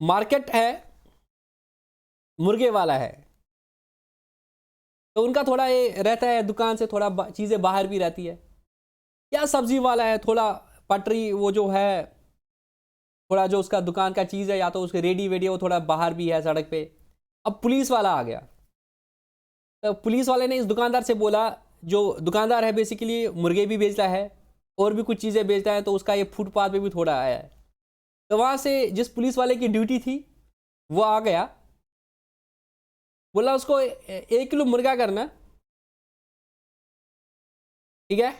Speaker 1: मार्केट है, मुर्गे वाला है, तो उनका थोड़ा ये रहता है, दुकान से थोड़ा चीज़ें बाहर भी रहती है, या सब्जी वाला है, थोड़ा पटरी वो जो है, थोड़ा जो उसका दुकान का चीज़ है या तो उसके रेडी वेडी वो थोड़ा बाहर भी है सड़क पे। अब पुलिस वाला आ गया, तो पुलिस वाले ने इस दुकानदार से बोला, जो दुकानदार है बेसिकली मुर्गे भी बेचता है और भी कुछ चीज़ें बेचता है, तो उसका ये फुटपाथ पे भी थोड़ा आया है। तो वहाँ से जिस पुलिस वाले की ड्यूटी थी वो आ गया, बोला उसको 1 किलो मुर्गा करना, ठीक है,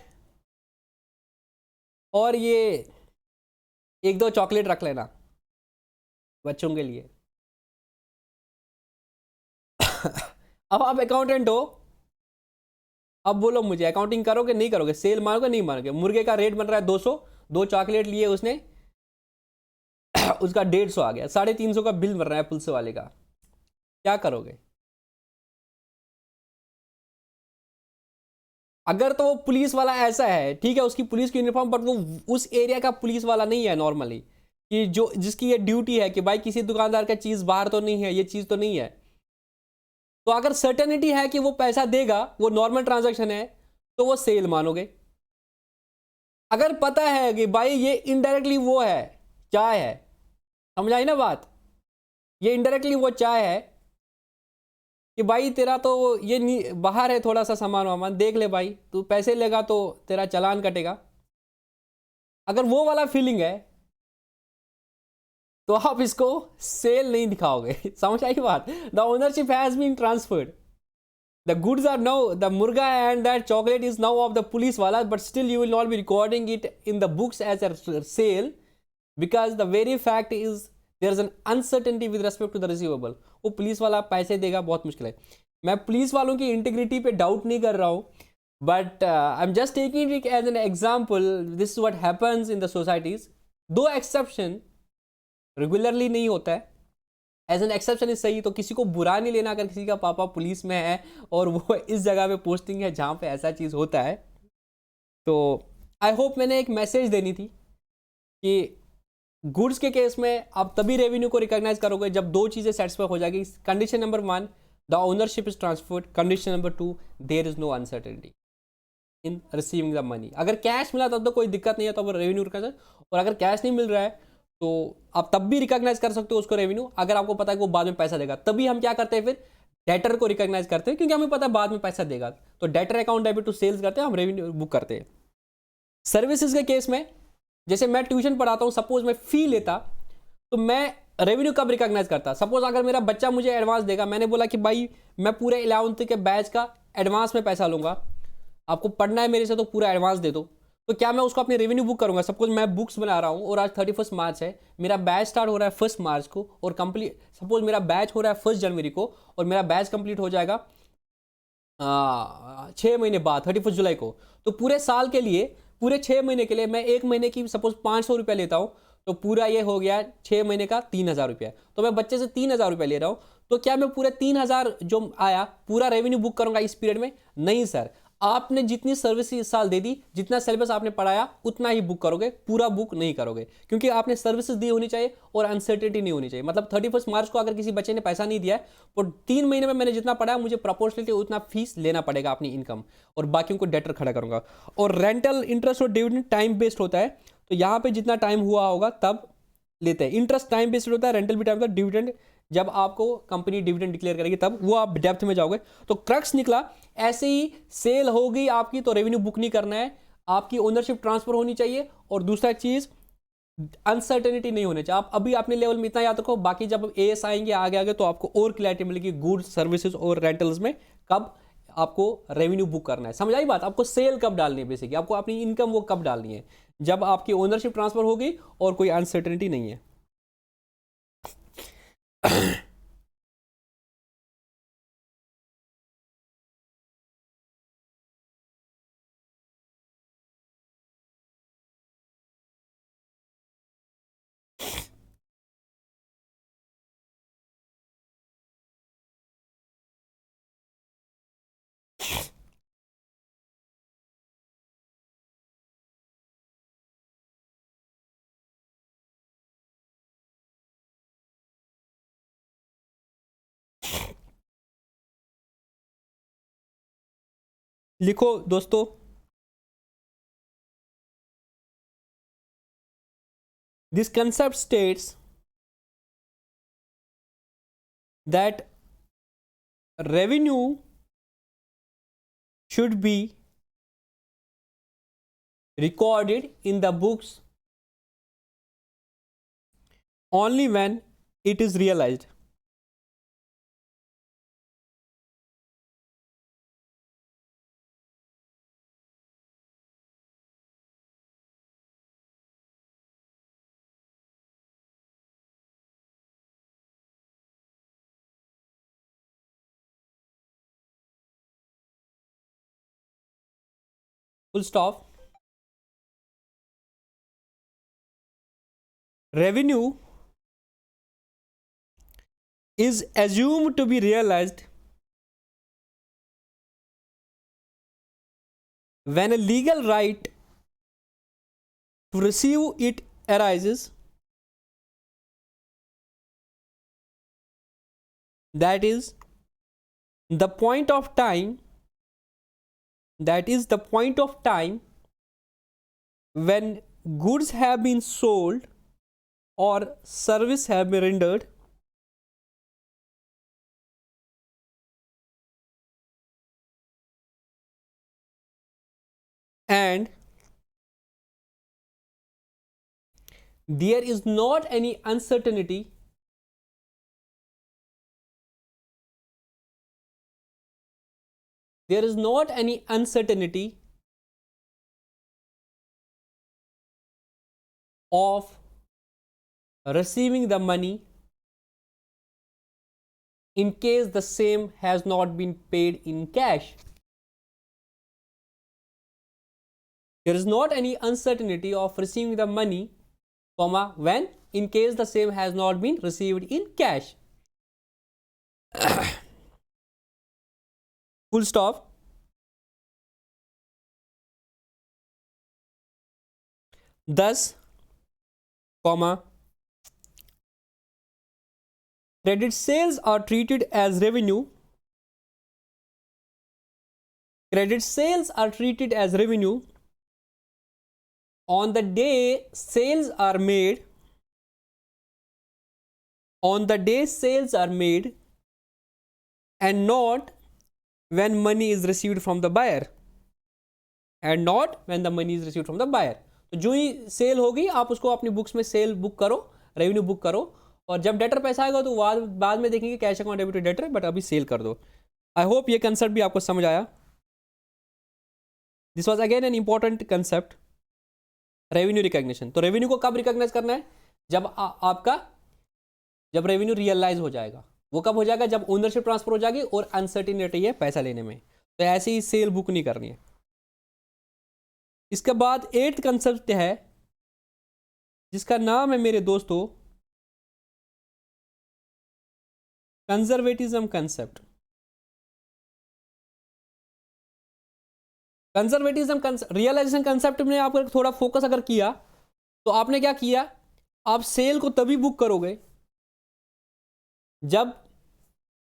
Speaker 1: और ये 1-2 चॉकलेट रख लेना बच्चों के लिए। अब आप अकाउंटेंट हो, अब बोलो मुझे अकाउंटिंग करोगे नहीं करोगे, सेल मारोगे नहीं मारोगे? मुर्गे का रेट बन रहा है 200, 2 चॉकलेट लिए उसने, उसका 150 आ गया, 350 का बिल बन रहा है पुलिस वाले का, क्या करोगे? अगर तो वो पुलिस वाला ऐसा है, ठीक है, उसकी पुलिस की यूनिफॉर्म, बट वो उस एरिया का पुलिस वाला नहीं है नॉर्मली, कि जो जिसकी ये ड्यूटी है कि भाई किसी दुकानदार का चीज बाहर तो नहीं है, ये चीज तो नहीं है, तो अगर सर्टेनिटी है कि वो पैसा देगा, वो नॉर्मल ट्रांजैक्शन है, तो वो सेल मानोगे। अगर पता है कि भाई ये इनडायरेक्टली वो है, चाय है, समझ आई ना बात, ये इनडायरेक्टली वो चाय है कि भाई तेरा तो ये बाहर है, थोड़ा सा सामान वामान देख ले भाई, तू पैसे लेगा तो तेरा चालान कटेगा, अगर वो वाला फीलिंग है तो आप इसको सेल नहीं दिखाओगे। समझ आई बात? The ownership has been transferred, the goods are now, the मुर्गा and that chocolate is now of the police वाला, but still you will not be recording it in the books as a sale, because the very fact is there is an uncertainty with respect to the receivable. वो police वाला पैसे देगा, बहुत मुश्किल है। मैं police वालों की इंटीग्रिटी पे डाउट नहीं कर रहा हूँ, but I am just taking it as an example, this is what happens in the societies. दो एक्सेप्शन रेगुलरली नहीं होता है, एज एन एक्सेप्शन इज सही, तो किसी को बुरा नहीं लेना अगर किसी का पापा पुलिस में है और वो इस जगह पे पोस्टिंग है जहाँ पे ऐसा चीज़ होता है। तो आई होप मैंने एक मैसेज देनी थी कि गुड्स के केस में आप तभी रेवेन्यू को रिकॉग्नाइज करोगे जब दो चीज़ें सेटिस्फाई हो जाएगी। Condition number 1, the ownership is transferred. Condition number 2, there is no uncertainty in receiving the money. अगर कैश मिला तब तो कोई दिक्कत नहीं है, तो अब रेवेन्यू रिकॉग्नाइज, और अगर कैश नहीं मिल रहा है तो आप तब भी रिकॉग्नाइज कर सकते हो उसको रेवेन्यू, अगर आपको पता है कि वो बाद में पैसा देगा। तभी हम क्या करते हैं, फिर डेटर को रिकॉग्नाइज करते हैं, क्योंकि हमें पता है बाद में पैसा देगा, तो debtor account debit to sales करते हैं, हम रेवेन्यू बुक करते हैं। सर्विसेज के केस में, जैसे मैं ट्यूशन पढ़ाता हूँ, सपोज मैं फी लेता, तो मैं रेवेन्यू कब रिकॉग्नाइज करता? सपोज अगर मेरा बच्चा मुझे एडवांस देगा, मैंने बोला कि भाई मैं पूरे 11th के बैच का एडवांस में पैसा लूंगा, आपको पढ़ना है मेरे से तो पूरा एडवांस दे दो, तो क्या मैं उसको अपनी रेवेन्यू बुक करूंगा? सपोज मैं बुक्स बना रहा हूं और आज 31 मार्च है, मेरा बैच स्टार्ट हो रहा है 1 मार्च को, और कंप्लीट, सपोज मेरा बैच हो रहा है 1 जनवरी को, और मेरा बैच कंप्लीट हो जाएगा 6 महीने बाद 31 जुलाई को। तो पूरे साल के लिए, पूरे 6 महीने के लिए मैं 1 महीने की सपोज 500 रुपये लेता हूँ, तो पूरा ये हो गया 6 महीने का 3,000 रुपया। तो मैं बच्चे से 3,000 रुपया ले रहा हूँ, तो क्या मैं पूरे 3,000 जो आया पूरा रेवेन्यू बुक करूंगा इस पीरियड में? नहीं सर, आपने जितनी सर्विस इस साल दे दी, जितना सिलेबस आपने पढ़ाया उतना ही बुक करोगे, पूरा बुक नहीं करोगे, क्योंकि आपने सर्विसेज दी होनी चाहिए और अनसर्टेनिटी नहीं होनी चाहिए। मतलब 31 मार्च को अगर किसी बच्चे ने पैसा नहीं दिया है, तो 3 महीने में मैंने जितना पढ़ाया मुझे प्रोपोर्शनली उतना फीस लेना पड़ेगा अपनी इनकम, और बाकियों को डेटर खड़ा करूंगा। और रेंटल इंटरेस्ट और डिविडेंड टाइम बेस्ड होता है, तो यहाँ पे जितना टाइम हुआ होगा तब लेते हैं। इंटरेस्ट टाइम बेस्ड होता है, रेंटल भी टाइम का, डिविडेंड जब आपको कंपनी डिविडेंड डिक्लेयर करेगी तब, वो आप डेप्थ में जाओगे। तो क्रक्स निकला, ऐसे ही सेल हो गई आपकी तो रेवेन्यू बुक नहीं करना है, आपकी ओनरशिप ट्रांसफर होनी चाहिए। और दूसरा चीज, अनसर्टेनिटी नहीं होनी चाहिए। आप अभी अपने लेवल में इतना याद रखो, बाकी जब एएस आएंगे आगे आगे तो आपको और क्लैरिटी मिलेगी गुड्स सर्विसेज और रेंटल्स में कब आपको रेवेन्यू बुक करना है। समझ आई बात? आपको सेल कब डालनी है, बेसिकली आपको अपनी इनकम वो कब डालनी है, जब आपकी ओनरशिप ट्रांसफर होगी और कोई अनसर्टेनिटी नहीं है। लिखो दोस्तों, this concept states that revenue should be recorded in the books only when it is realized. Full stop. Revenue is assumed to be realized when a legal right to receive it arises, that is the point of time when goods have been sold or service have been rendered, and there is not any uncertainty of receiving the money in case the same has not been paid in cash. There is not any uncertainty of receiving the money, comma, when in case the same has not been received in cash. Full stop. Thus, comma, credit sales are treated as revenue. Credit sales are treated as revenue on the day sales are made. On the day sales are made, and not when money is received from the buyer. And not when the money is received from the buyer. तो जो ही cell होगी आप उसको अपनी books में cell book करो, revenue book करो, और जब डेटर पैसा आएगा तो बाद में देखेंगे cash account debit debtor, but अभी सेल कर दो। आई होप ये कंसेप्ट भी आपको समझ आया। This was again an important concept, revenue recognition. तो रेवेन्यू को कब रिकॉग्नाइज करना है? जब रेवेन्यू रियलाइज हो जाएगा। वो कब हो जाएगा? जब ओनरशिप ट्रांसफर हो जाएगी और अनसर्टिनिटी है पैसा लेने में। तो ऐसे ही सेल बुक नहीं करनी है। इसके बाद 8th कंसेप्ट है जिसका नाम है मेरे दोस्तों conservatism concept. Conservatism realization concept में आप अगर थोड़ा फोकस अगर किया तो आपने क्या किया, आप सेल को तभी बुक करोगे जब,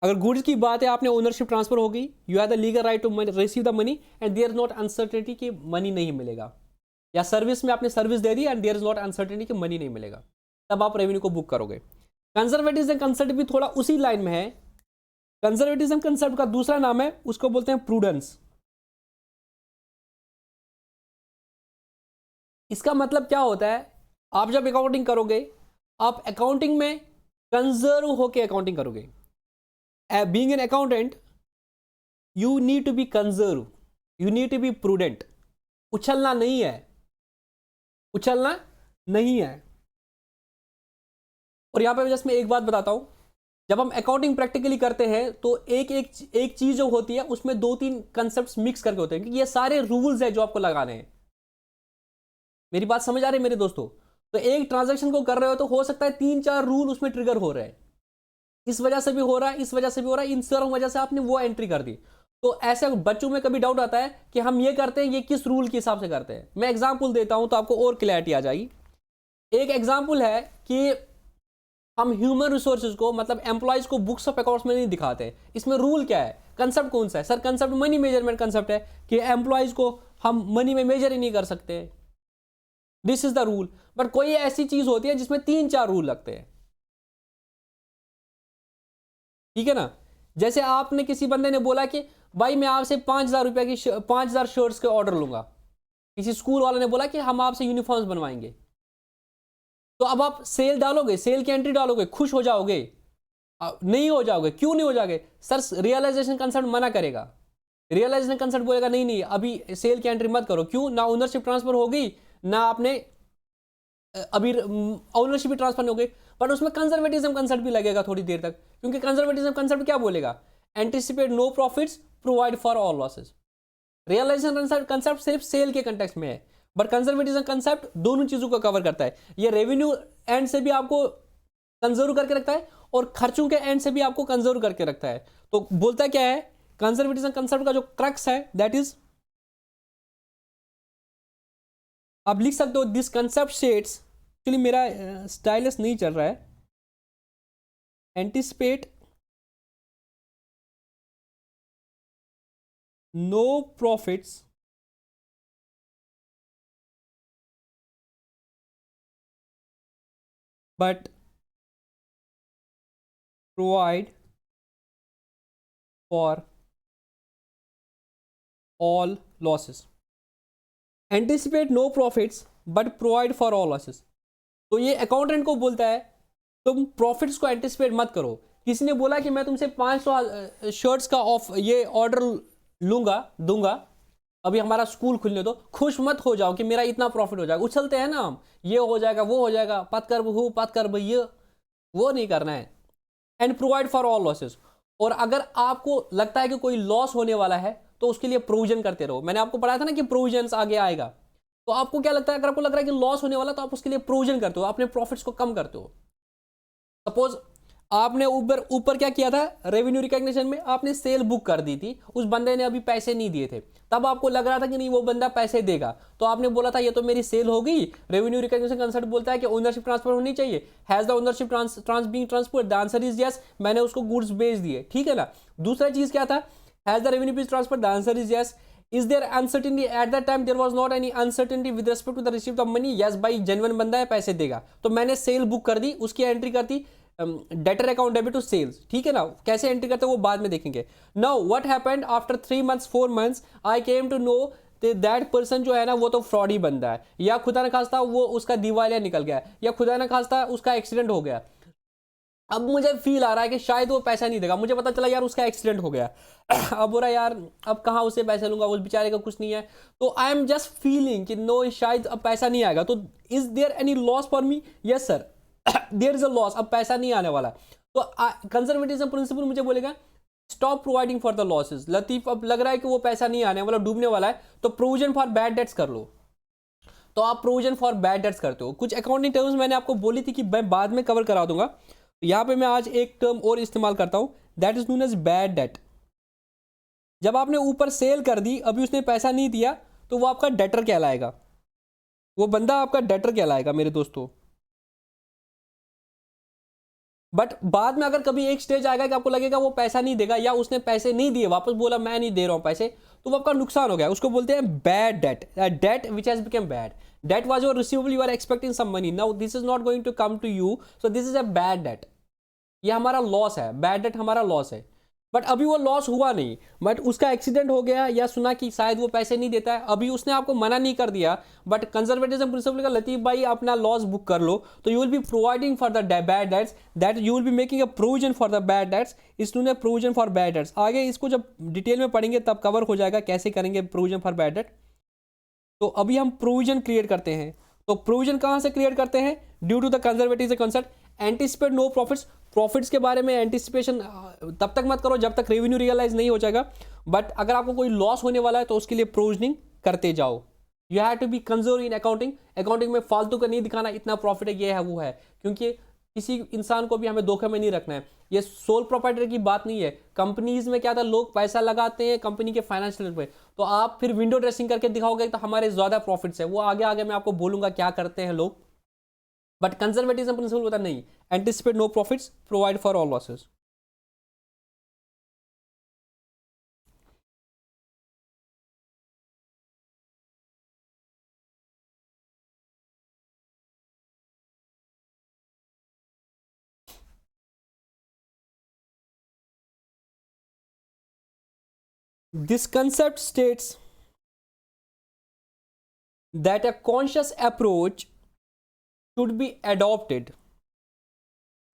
Speaker 1: अगर गुड्स की बात है, आपने ओनरशिप ट्रांसफर हो गई, you have the legal right to receive the money and there is not uncertainty कि मनी नहीं मिलेगा, या सर्विस में आपने सर्विस दे दी and there is not uncertainty कि मनी नहीं मिलेगा, तब आप रेवेन्यू को बुक करोगे। कंजर्वेटिज्म कंसेप्ट भी थोड़ा उसी लाइन में है। कंजर्वेटिज्म कंसेप्ट का दूसरा नाम है, उसको बोलते हैं प्रूडेंस। इसका मतलब क्या होता है, आप जब अकाउंटिंग करोगे, आप अकाउंटिंग में कंजर्व होके अकाउंटिंग करोगे। Being an accountant you need to be conserve, you need to be prudent. उछलना नहीं है, उछलना नहीं है। और यहां पे जस्ट मैं एक बात बताता हूं, जब हम अकाउंटिंग प्रैक्टिकली करते हैं तो एक चीज जो होती है उसमें 2-3 कंसेप्ट मिक्स करके होते हैं, क्योंकि ये सारे रूल्स है जो आपको लगाने हैं। मेरी बात समझ आ रही है मेरे दोस्तों? तो एक ट्रांजैक्शन को कर रहे हो तो हो सकता है 3-4 रूल उसमें ट्रिगर हो रहे हैं, इस वजह से भी हो रहा है, इस वजह से भी हो रहा है, इन सब वजह से आपने वो एंट्री कर दी। तो ऐसे बच्चों में कभी डाउट आता है कि हम ये करते हैं, ये किस रूल के हिसाब से करते हैं। मैं एग्जांपल देता हूं तो आपको और क्लैरिटी आ जाएगी। एक एग्जांपल है कि हम ह्यूमन रिसोर्सेज को, मतलब एम्प्लॉयज को बुक्स ऑफ अकाउंट्स में नहीं दिखाते। इसमें रूल क्या है, कंसेप्ट कौन सा है? Sir concept money measurement concept है कि एम्प्लॉयज को हम मनी में मेजर ही नहीं कर सकते, this is the rule. But कोई ऐसी चीज होती है जिसमें 3-4 रूल लगते हैं, ठीक है ना। जैसे आपने किसी बंदे ने बोला कि भाई मैं आपसे 5,000 रुपए की 5,000 शर्ट्स के ऑर्डर लूंगा। किसी स्कूल वाले ने बोला कि हम आपसे यूनिफॉर्म्स बनवाएंगे। तो अब आप सेल डालोगे, सेल की एंट्री डालोगे, खुश हो जाओगे? नहीं हो जाओगे। क्यों नहीं हो जाओगे? सर रियलाइजेशन कंसेप्ट मना करेगा। रियलाइजेशन कंसेप्ट बोलेगा नहीं नहीं अभी सेल की एंट्री मत करो। क्यों? ना ओनरशिप ट्रांसफर होगी, ना आपने अभी ओनरशिप भी ट्रांसफर नहीं हो गई। बट उसमें कंजर्वेटिज्म कंसेप्ट भी लगेगा थोड़ी देर तक, क्योंकि कंजर्वेटिज्म कंसेप्ट क्या बोलेगा? Anticipate no profits, provide for all losses. Realization concept सिर्फ सेल के कंटेक्स्ट में है, बट कंजर्वेटिज्म कंसेप्ट दोनों चीजों को कवर करता है। ये रेवेन्यू एंड से भी आपको कंजर्व करके रखता है और खर्चों के एंड से भी आपको कंजर्व करके रखता है। तो बोलता क्या है कंजर्वेटिज्म कंसेप्ट का जो क्रक्स है, दैट इज, आप लिख सकते हो दिस कंसेप्ट स्टेट्स, एक्चुअली मेरा स्टाइलस नहीं चल रहा है, anticipate no profits but provide for all losses. Anticipate no profits but provide for all losses. तो ये अकाउंटेंट को बोलता है तुम प्रॉफिट्स को एंटिसिपेट मत करो। किसी ने बोला कि मैं तुमसे 500 शर्ट्स का ऑफ ये ऑर्डर दूंगा, अभी हमारा स्कूल खुलने दो, खुश मत हो जाओ कि मेरा इतना प्रॉफिट हो जाएगा। उछलते हैं ना हम, ये हो जाएगा, वो हो जाएगा, पत कर बहू पत कर भैया, वो नहीं करना है। And provide for all losses. और अगर आपको लगता है कि कोई लॉस होने वाला है तो उसके लिए प्रोविजन करते रहो। मैंने आपको पढ़ाया था ना कि प्रोविजन आगे आएगा। तो आपको क्या लगता है, अगर आपको लग रहा है कि लॉस होने वाला, तो आप उसके लिए प्रोविजन करते हो, अपने प्रॉफिट्स को कम करते हो। सपोज आपने ऊपर क्या किया था, रेवेन्यू रिकॉग्निशन में आपने सेल बुक कर दी थी, उस बंदे ने अभी पैसे नहीं दिए थे, तब आपको लग रहा था कि नहीं वो बंदा पैसे देगा, तो आपने बोला था ये तो मेरी सेल हो गई। रेवेन्यू रिकॉग्निशन कंसेप्ट बोलता है कि ओनरशिप ट्रांसफर होनी चाहिए। Has the ownership being transferred? The answer is yes, मैंने उसको गुड्स बेच दिए, ठीक है ना। दूसरा चीज क्या था, has the revenue been transferred? The answer is yes. Is there uncertainty? At that time there was not any uncertainty with respect to the receipt of money. Yes भाई जेन्युइन बंदा है, पैसे देगा, तो मैंने सेल बुक कर दी, उसकी entry कर दी debtor account debit to sales, ठीक है ना। कैसे एंट्री करते हैं वो बाद में देखेंगे। Now what happened after 3 months 4 months I came to know that person जो है ना वो तो फ्रॉड ही बंदा है, या खुदा न खास्ता वो उसका दिवालिया निकल गया, या खुदा न खास्ता उसका एक्सीडेंट हो गया। अब मुझे फील आ रहा है कि शायद वो पैसा नहीं देगा, मुझे पता चला यार उसका एक्सीडेंट हो गया। अब बोला यार अब कहाँ उससे पैसे लूंगा, उस बेचारे का कुछ नहीं है, तो आई एम जस्ट फीलिंग कि नो शायद अब पैसा नहीं आएगा। तो is there any loss for me? Yes sir, there is a loss, अब पैसा नहीं आने वाला। तो कंजर्वेटिज्म प्रिंसिपल मुझे बोलेगा stop providing for the losses. Latif अब लग रहा है कि वो पैसा नहीं आने वाला, डूबने वाला है, तो प्रोविजन फॉर बैड डेट्स कर लो। तो आप प्रोविजन फॉर बैड डेट्स करते हो। कुछ अकाउंटिंग टर्म्स मैंने आपको बोली थी कि मैं बाद में कवर करा दूंगा, तो यहाँ पे मैं आज एक टर्म और इस्तेमाल करता हूँ, that is known as bad debt. जब आपने ऊपर सेल कर दी, अभी उसने पैसा नहीं दिया, तो वो आपका डेटर कहलाएगा, वो बंदा आपका डेटर कहलाएगा मेरे दोस्तों। बट बाद में अगर कभी एक स्टेज आएगा कि आपको लगेगा वो पैसा नहीं देगा, या उसने पैसे नहीं दिए, वापस बोला मैं नहीं दे रहा हूं पैसे, तो वो आपका नुकसान हो गया, उसको बोलते हैं bad debt, debt which has become bad. Debt was your receivable, you are expecting some money, now this is not going to come to you, so this is a bad debt. ये हमारा loss है, bad debt हमारा loss है। But अभी वो loss हुआ नहीं, but उसका एक्सीडेंट हो गया, या सुना कि शायद वो पैसे नहीं देता है, अभी उसने आपको मना नहीं कर दिया, बट कंजर्वेटिज्म प्रिंसिपल का लतीफ भाई अपना लॉस बुक कर लो, तो you will be providing for the bad debts, that you will be making a provision for the bad debts, इसने प्रोविजन फॉर बैड डेट्स। आगे इसको जब डिटेल में पढ़ेंगे तब कवर हो जाएगा कैसे करेंगे प्रोविजन फॉर बैड डेट। तो अभी हम प्रोविजन क्रिएट करते हैं। तो प्रोविजन कहां से क्रिएट करते हैं? Due to the conservative concept, anticipate no profits. Profits के बारे में एंटिसिपेशन तब तक मत करो जब तक रेवेन्यू रियलाइज नहीं हो जाएगा, बट अगर आपको कोई लॉस होने वाला है तो उसके लिए प्रोविजनिंग करते जाओ। You have to be conserve in accounting. Accounting में फालतू का नहीं दिखाना इतना प्रॉफिट है, ये है वो है, क्योंकि किसी इंसान को भी हमें धोखे में नहीं रखना है। ये सोल प्रोप्राइटर की बात नहीं है। कंपनीज में क्या था, लोग पैसा लगाते हैं कंपनी के फाइनेंशियल पे, तो आप फिर विंडो ड्रेसिंग करके दिखाओगे तो हमारे ज्यादा प्रॉफिट्स है, वो आगे आगे मैं आपको बोलूंगा क्या करते हैं लोग। बट कंजर्वेटिज्म प्रिंसिपल बता नहीं, anticipate no profits, provide for all losses. This concept states that a conscious approach should be adopted.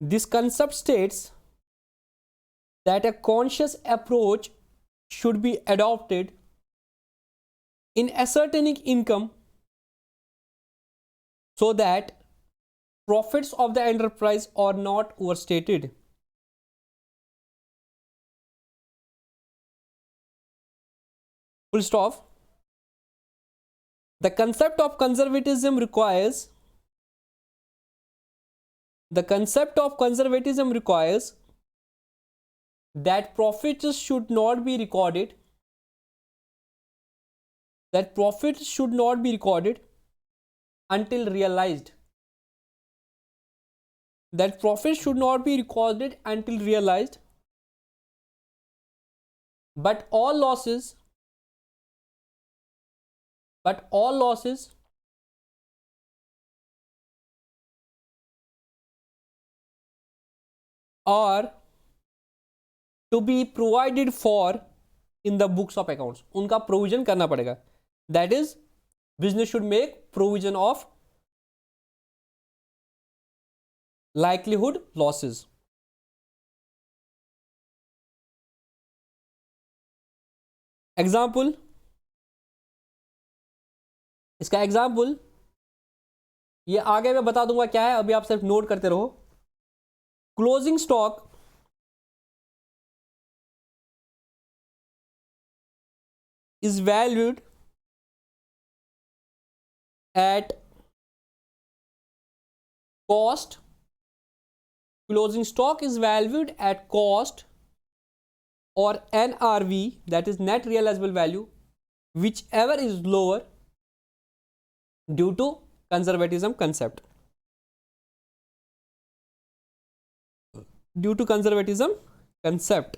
Speaker 1: This concept states that a conscious approach should be adopted in ascertaining income so that profits of the enterprise are not overstated. Full stop. The concept of conservatism requires that profits should not be recorded until realized. That profit should not be recorded until realized, but all losses are to be provided for in the books of accounts. उनका provision करना पड़ेगा. That is, business should make provision of likelihood losses. Example, इसका example ये आगे मैं बता दूंगा क्या है, अभी आप सिर्फ नोट करते रहो. Closing stock is valued at cost. Closing stock is valued at cost or NRV, that is net realizable value, whichever is lower due to conservatism concept. Due to conservatism concept.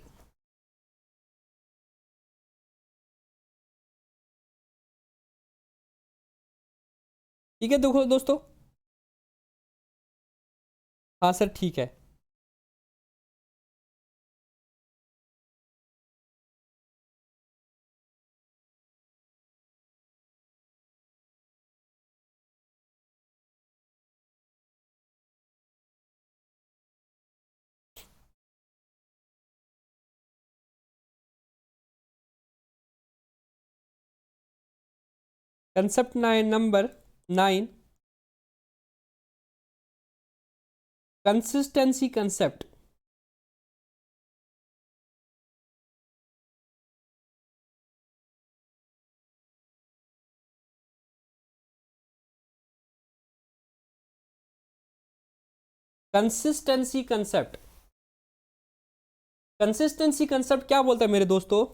Speaker 1: ठीक है देखो दोस्तों, हाँ sir ठीक है. Concept 9, number 9, consistency concept. Consistency concept, consistency concept क्या बोलता है मेरे दोस्तों?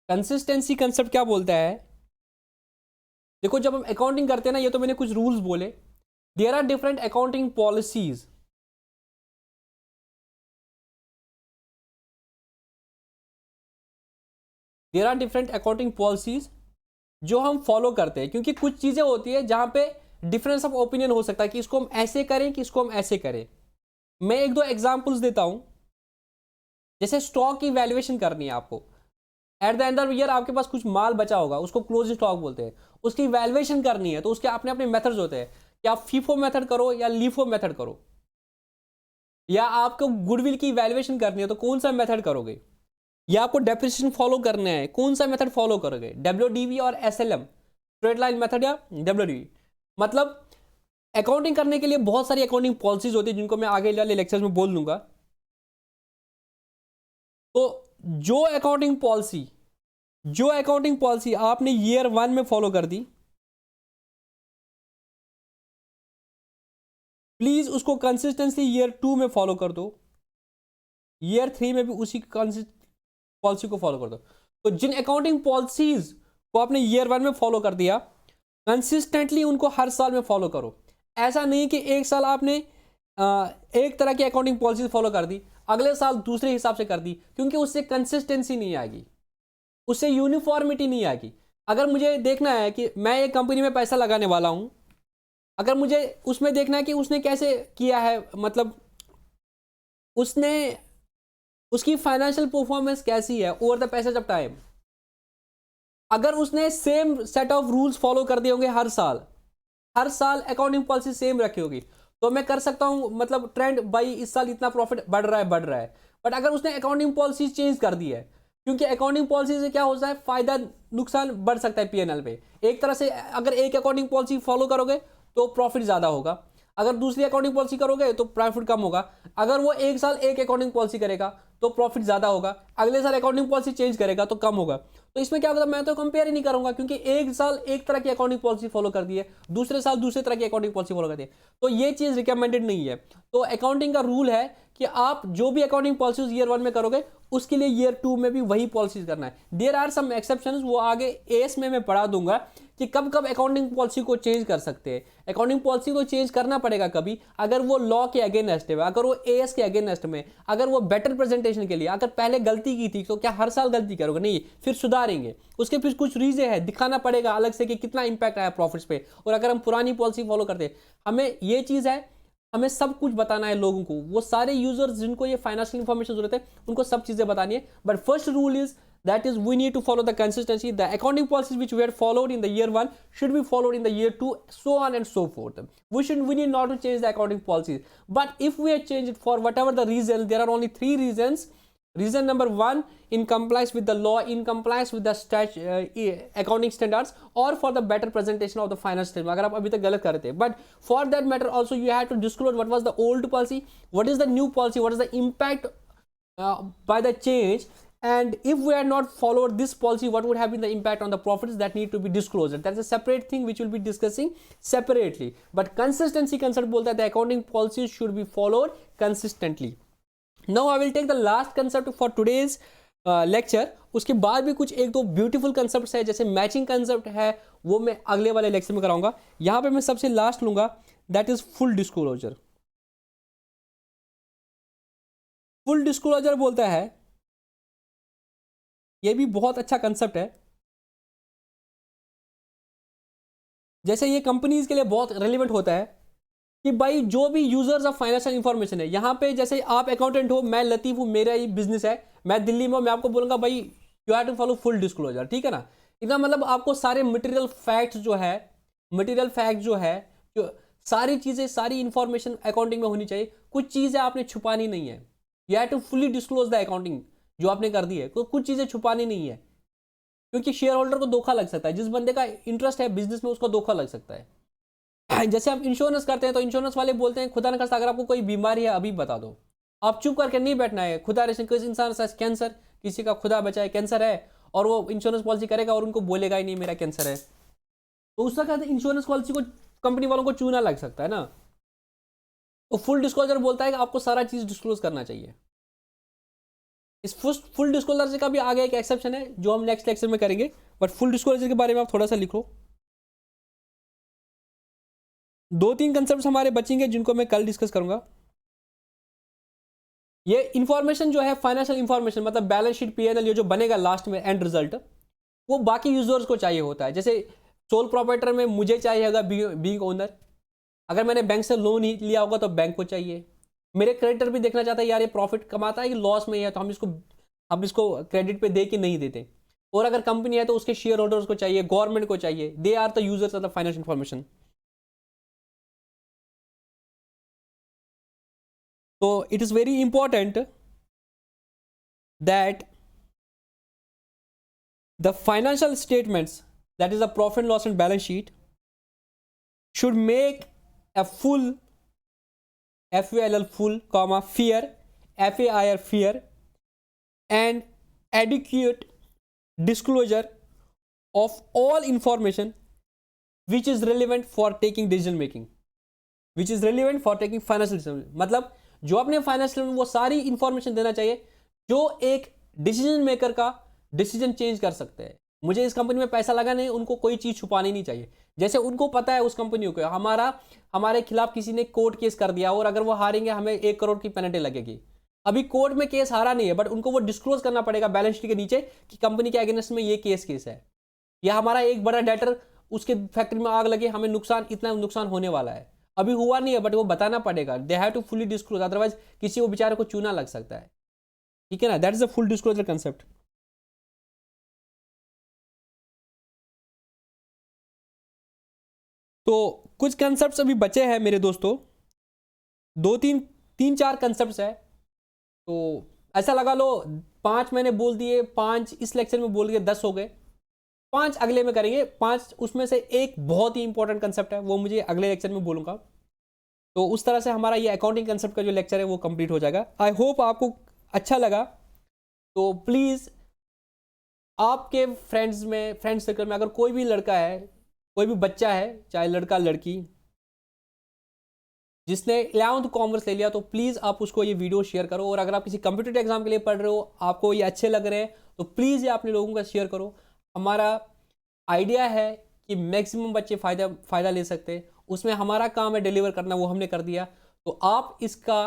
Speaker 1: कंसिस्टेंसी कंसेप्ट क्या बोलता है? देखो जब हम अकाउंटिंग करते हैं ना, ये तो मैंने कुछ रूल्स बोले, there are different accounting policies, there are different accounting policies जो हम फॉलो करते हैं, क्योंकि कुछ चीजें होती है जहां पे डिफरेंस ऑफ ओपिनियन हो सकता है कि इसको हम ऐसे करें कि इसको हम ऐसे करें। मैं एक दो एग्जांपल्स देता हूं। जैसे स्टॉक की वैल्यूएशन करनी है आपको, at the end of year आपके पास कुछ माल बचा होगा, उसको क्लोजिंग स्टॉक बोलते हैं, उसकी वैल्यूएशन करनी है, तो उसके अपने अपने मेथड्स होते हैं कि आप फीफो मेथड करो या लीफो मेथड करो, या आपको गुडविल की वैल्यूएशन करनी है तो कौन सा मेथड करोगे, या आपको डेप्रिसिएशन फॉलो करना है कौन सा मेथड फॉलो करोगे, डब्ल्यूडीवी और एसएलएम, स्ट्रेट लाइन मेथड या डब्ल्यूडीवी। मतलब अकाउंटिंग करने के लिए बहुत सारी अकाउंटिंग पॉलिसीज होती है जिनको मैं आगे वाले लेक्चर्स में बोल दूंगा। तो जो अकाउंटिंग पॉलिसी आपने ईयर 1 में फॉलो कर दी, प्लीज उसको कंसिस्टेंटली ईयर 2 में फॉलो कर दो, ईयर 3 में भी उसी पॉलिसी को फॉलो कर दो। तो जिन अकाउंटिंग पॉलिसीज को आपने ईयर 1 में फॉलो कर दिया, कंसिस्टेंटली उनको हर साल में फॉलो करो। ऐसा नहीं कि एक साल आपने एक तरह की अकाउंटिंग पॉलिसी फॉलो कर दी, अगले साल दूसरे हिसाब से कर दी, क्योंकि उससे कंसिस्टेंसी नहीं आएगी, उससे यूनिफॉर्मिटी नहीं आएगी। अगर मुझे देखना है कि मैं एक कंपनी में पैसा लगाने वाला हूं, अगर मुझे उसमें देखना है कि उसने कैसे किया है, मतलब उसने उसकी फाइनेंशियल परफॉर्मेंस कैसी है over the passage of time, अगर उसने same set of rules follow कर दिए होंगे हर साल अकाउंटिंग पॉलिसी सेम रखी होगी, तो मैं कर सकता हूं, मतलब ट्रेंड भाई इस साल इतना प्रॉफिट बढ़ रहा है। बट अगर उसने अकाउंटिंग पॉलिसी चेंज कर दी है, क्योंकि अकाउंटिंग पॉलिसी से क्या होता है, फायदा नुकसान बढ़ सकता है पीएनएल पे। एक तरह से अगर एक अकाउंटिंग पॉलिसी फॉलो करोगे तो प्रॉफिट ज्यादा होगा, अगर दूसरी अकाउंटिंग पॉलिसी करोगे तो प्रॉफिट कम होगा। अगर वो एक साल एक अकाउंटिंग पॉलिसी करेगा तो प्रॉफिट ज्यादा होगा, अगले साल अकाउंटिंग पॉलिसी चेंज करेगा तो कम होगा। तो इसमें क्या होगा, मैं तो कंपेयर ही नहीं करूंगा, क्योंकि एक साल एक तरह की अकाउंटिंग पॉलिसी फॉलो कर दी है, दूसरे साल दूसरे तरह की अकाउंटिंग पॉलिसी फॉलो कर दी है, तो ये चीज रिकमेंडेड नहीं है। तो अकाउंटिंग का रूल है कि आप जो भी अकाउंटिंग पॉलिसीज ईयर 1 में करोगे उसके लिए ईयर 2 में भी वही पॉलिसीज करना है। देयर आर सम एक्सेप्शंस, वो आगे एएस में मैं पढ़ा दूंगा कि कब कब अकाउंटिंग पॉलिसी को चेंज कर सकते हैं। अकाउंटिंग पॉलिसी को चेंज करना पड़ेगा कभी, अगर वो लॉ के अगेंस्ट है, अगर वो एएस के अगेंस्ट में, अगर वो बेटर प्रेजेंटेशन के लिए, अगर पहले गलती की थी तो क्या हर साल गलती करोगे? नहीं, फिर सुधारेंगे, उसके फिर कुछ रीजन है, दिखाना पड़ेगा अलग से कि कितना इंपैक्ट आया प्रॉफिट्स पे। और अगर हम पुरानी पॉलिसी फॉलो करते हैं, हमें ये चीज है, हमें सब कुछ बताना है लोगों को, वो सारे यूजर्स जिनको ये फाइनेंशियल इंफॉर्मेशन जरूरत है उनको सब चीजें बतानी है। But first rule is that is we need to follow the consistency, the accounting policies which were followed in the year 1 should be followed in the year 2, so on and so forth. We need not to change the accounting policies, but if we change it for whatever the reason, there are only 3 reasons. Reason number 1, in compliance with the law, in compliance with the accounting standards, or for the better presentation of the financial statement, अगर आप अभी तक गलत कर रहे थे, but for that matter also you have to disclose what was the old policy, what is the new policy, what is the impact by the change, and if we had not followed this policy, what would have been the impact on the profits, that need to be disclosed. That's a separate thing which we'll be discussing separately. But consistency concept bolta hai, the accounting policies should be followed consistently. Now I will take the last concept for today's lecture. उसके बाद भी कुछ एक दो beautiful concept है, जैसे matching concept है, वो मैं अगले वाले लेक्चर में कराऊंगा। यहां पे मैं सबसे लास्ट लूंगा, that is full disclosure. Full disclosure बोलता है, ये भी बहुत अच्छा कंसेप्ट है, जैसे ये कंपनीज के लिए बहुत रेलिवेंट होता है कि भाई जो भी यूजर्स ऑफ फाइनेंशियल इंफॉर्मेशन है, यहां पे जैसे आप अकाउंटेंट हो, मैं लतीफ हूं, मेरा ही बिजनेस है, मैं दिल्ली में हूं, मैं आपको बोलूंगा भाई you have to follow full disclosure, ठीक है ना। इतना मतलब आपको सारे मटेरियल फैक्ट जो है, जो सारी चीजें, सारी इंफॉर्मेशन अकाउंटिंग में होनी चाहिए, कुछ चीजें आपने छुपानी नहीं है। You have to fully disclose the accounting जो आपने कर दी है, कुछ चीजें छुपानी नहीं है, क्योंकि शेयर होल्डर को धोखा लग सकता है, जिस बंदे का इंटरेस्ट है बिजनेस में उसको धोखा लग सकता है। जैसे आप इंश्योरेंस करते हैं तो इंश्योरेंस वाले बोलते हैं खुदा न खास्ता अगर आपको कोई बीमारी है अभी बता दो, आप चुप करके नहीं बैठना है। खुदा रहे किसी इंसान से कैंसर, किसी का खुदा बचाए कैंसर है, और वो इंश्योरेंस पॉलिसी करेगा और उनको बोलेगा ही नहीं मेरा कैंसर है, तो उसका कहते हैं इंश्योरेंस पॉलिसी को कंपनी वालों को चूना लग सकता है ना। तो फुल डिस्क्लोजर बोलता है कि आपको सारा चीज डिस्क्लोज करना चाहिए। इस फुल डिस्क्लोजर का भी आगे एक एक्सेप्शन है जो हम नेक्स्ट लेक्चर में करेंगे, बट फुल डिस्क्लोजर के बारे में आप थोड़ा सा लिखो। 2-3 कंसेप्ट हमारे बचेंगे जिनको मैं कल डिस्कस करूंगा। ये इंफॉर्मेशन जो है फाइनेंशियल इंफॉर्मेशन, मतलब बैलेंस शीट, पीएनएल, ये जो बनेगा लास्ट में एंड रिजल्ट, वो बाकी यूजर्स को चाहिए होता है। जैसे सोल प्रोप्राइटर में मुझे चाहिए होगा बीइंग ओनर, अगर मैंने बैंक से लोन ही लिया होगा तो बैंक को चाहिए। मेरे क्रेडिटर भी देखना चाहता है यार ये प्रॉफिट कमाता है कि लॉस में है, तो हम इसको क्रेडिट पे दे कि नहीं देते। और अगर कंपनी है तो उसके शेयर होल्डर्स को चाहिए, गवर्नमेंट को चाहिए, they are the users of the financial information. तो it is very important that the financial statements, that is the profit and loss and balance sheet, should make a full FALL full comma fair FAIR fair and adequate disclosure of all information which is relevant for taking decision making, which is relevant for taking financial decision। मतलब जो अपने financial वो सारी information देना चाहिए जो एक decision maker का डिसीजन चेंज कर सकते हैं। मुझे इस कंपनी में पैसा लगा नहीं, उनको कोई चीज छुपानी नहीं चाहिए। जैसे उनको पता है उस कंपनी को हमारे खिलाफ किसी ने कोर्ट केस कर दिया और अगर वो हारेंगे हमें 1 करोड़ की पेनल्टी लगेगी। अभी कोर्ट में केस हारा नहीं है, बट उनको वो डिस्क्लोज करना पड़ेगा बैलेंस शीट के नीचे कि कंपनी के अगेंस्ट में ये केस है, या हमारा एक बड़ा डेटर उसके फैक्ट्री में आग लगे, हमें इतना नुकसान होने वाला है। अभी हुआ नहीं है बट वो बताना पड़ेगा। They have to fully disclose, otherwise किसी को बेचारे को चूना लग सकता है। ठीक है ना, that is the full disclosure concept. तो कुछ कंसेप्ट्स अभी बचे हैं मेरे दोस्तों, 3-4 कंसेप्ट्स है। तो ऐसा लगा लो 5 मैंने बोल दिए, 5 इस लेक्चर में बोल दिए, 10 हो गए। 5 अगले में करेंगे, 5 उसमें से एक बहुत ही इंपॉर्टेंट कंसेप्ट है, वो मुझे अगले लेक्चर में बोलूंगा। तो उस तरह से हमारा ये अकाउंटिंग कंसेप्ट का जो लेक्चर है वो कंप्लीट हो जाएगा। आई होप आपको अच्छा लगा। तो प्लीज़ आपके फ्रेंड सर्कल में अगर कोई भी लड़का है, कोई भी बच्चा है, चाहे लड़का लड़की, जिसने 11th कॉमर्स ले लिया, तो प्लीज़ आप उसको ये वीडियो शेयर करो। और अगर आप किसी कंप्यूटर एग्जाम के लिए पढ़ रहे हो, आपको ये अच्छे लग रहे हैं, तो प्लीज़ ये अपने लोगों का शेयर करो। हमारा आइडिया है कि मैक्सिमम बच्चे फ़ायदा ले सकते हैं, उसमें हमारा काम है डिलीवर करना, वो हमने कर दिया। तो आप इसका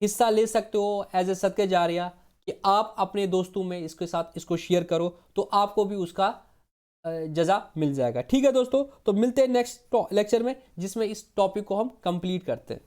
Speaker 1: हिस्सा ले सकते हो एज ए सदके जारिया, कि आप अपने दोस्तों में इसके साथ इसको शेयर करो, तो आपको भी उसका जज़ा मिल जाएगा। ठीक है दोस्तों, तो मिलते हैं नेक्स्ट लेक्चर में जिसमें इस टॉपिक को हम कंप्लीट करते हैं।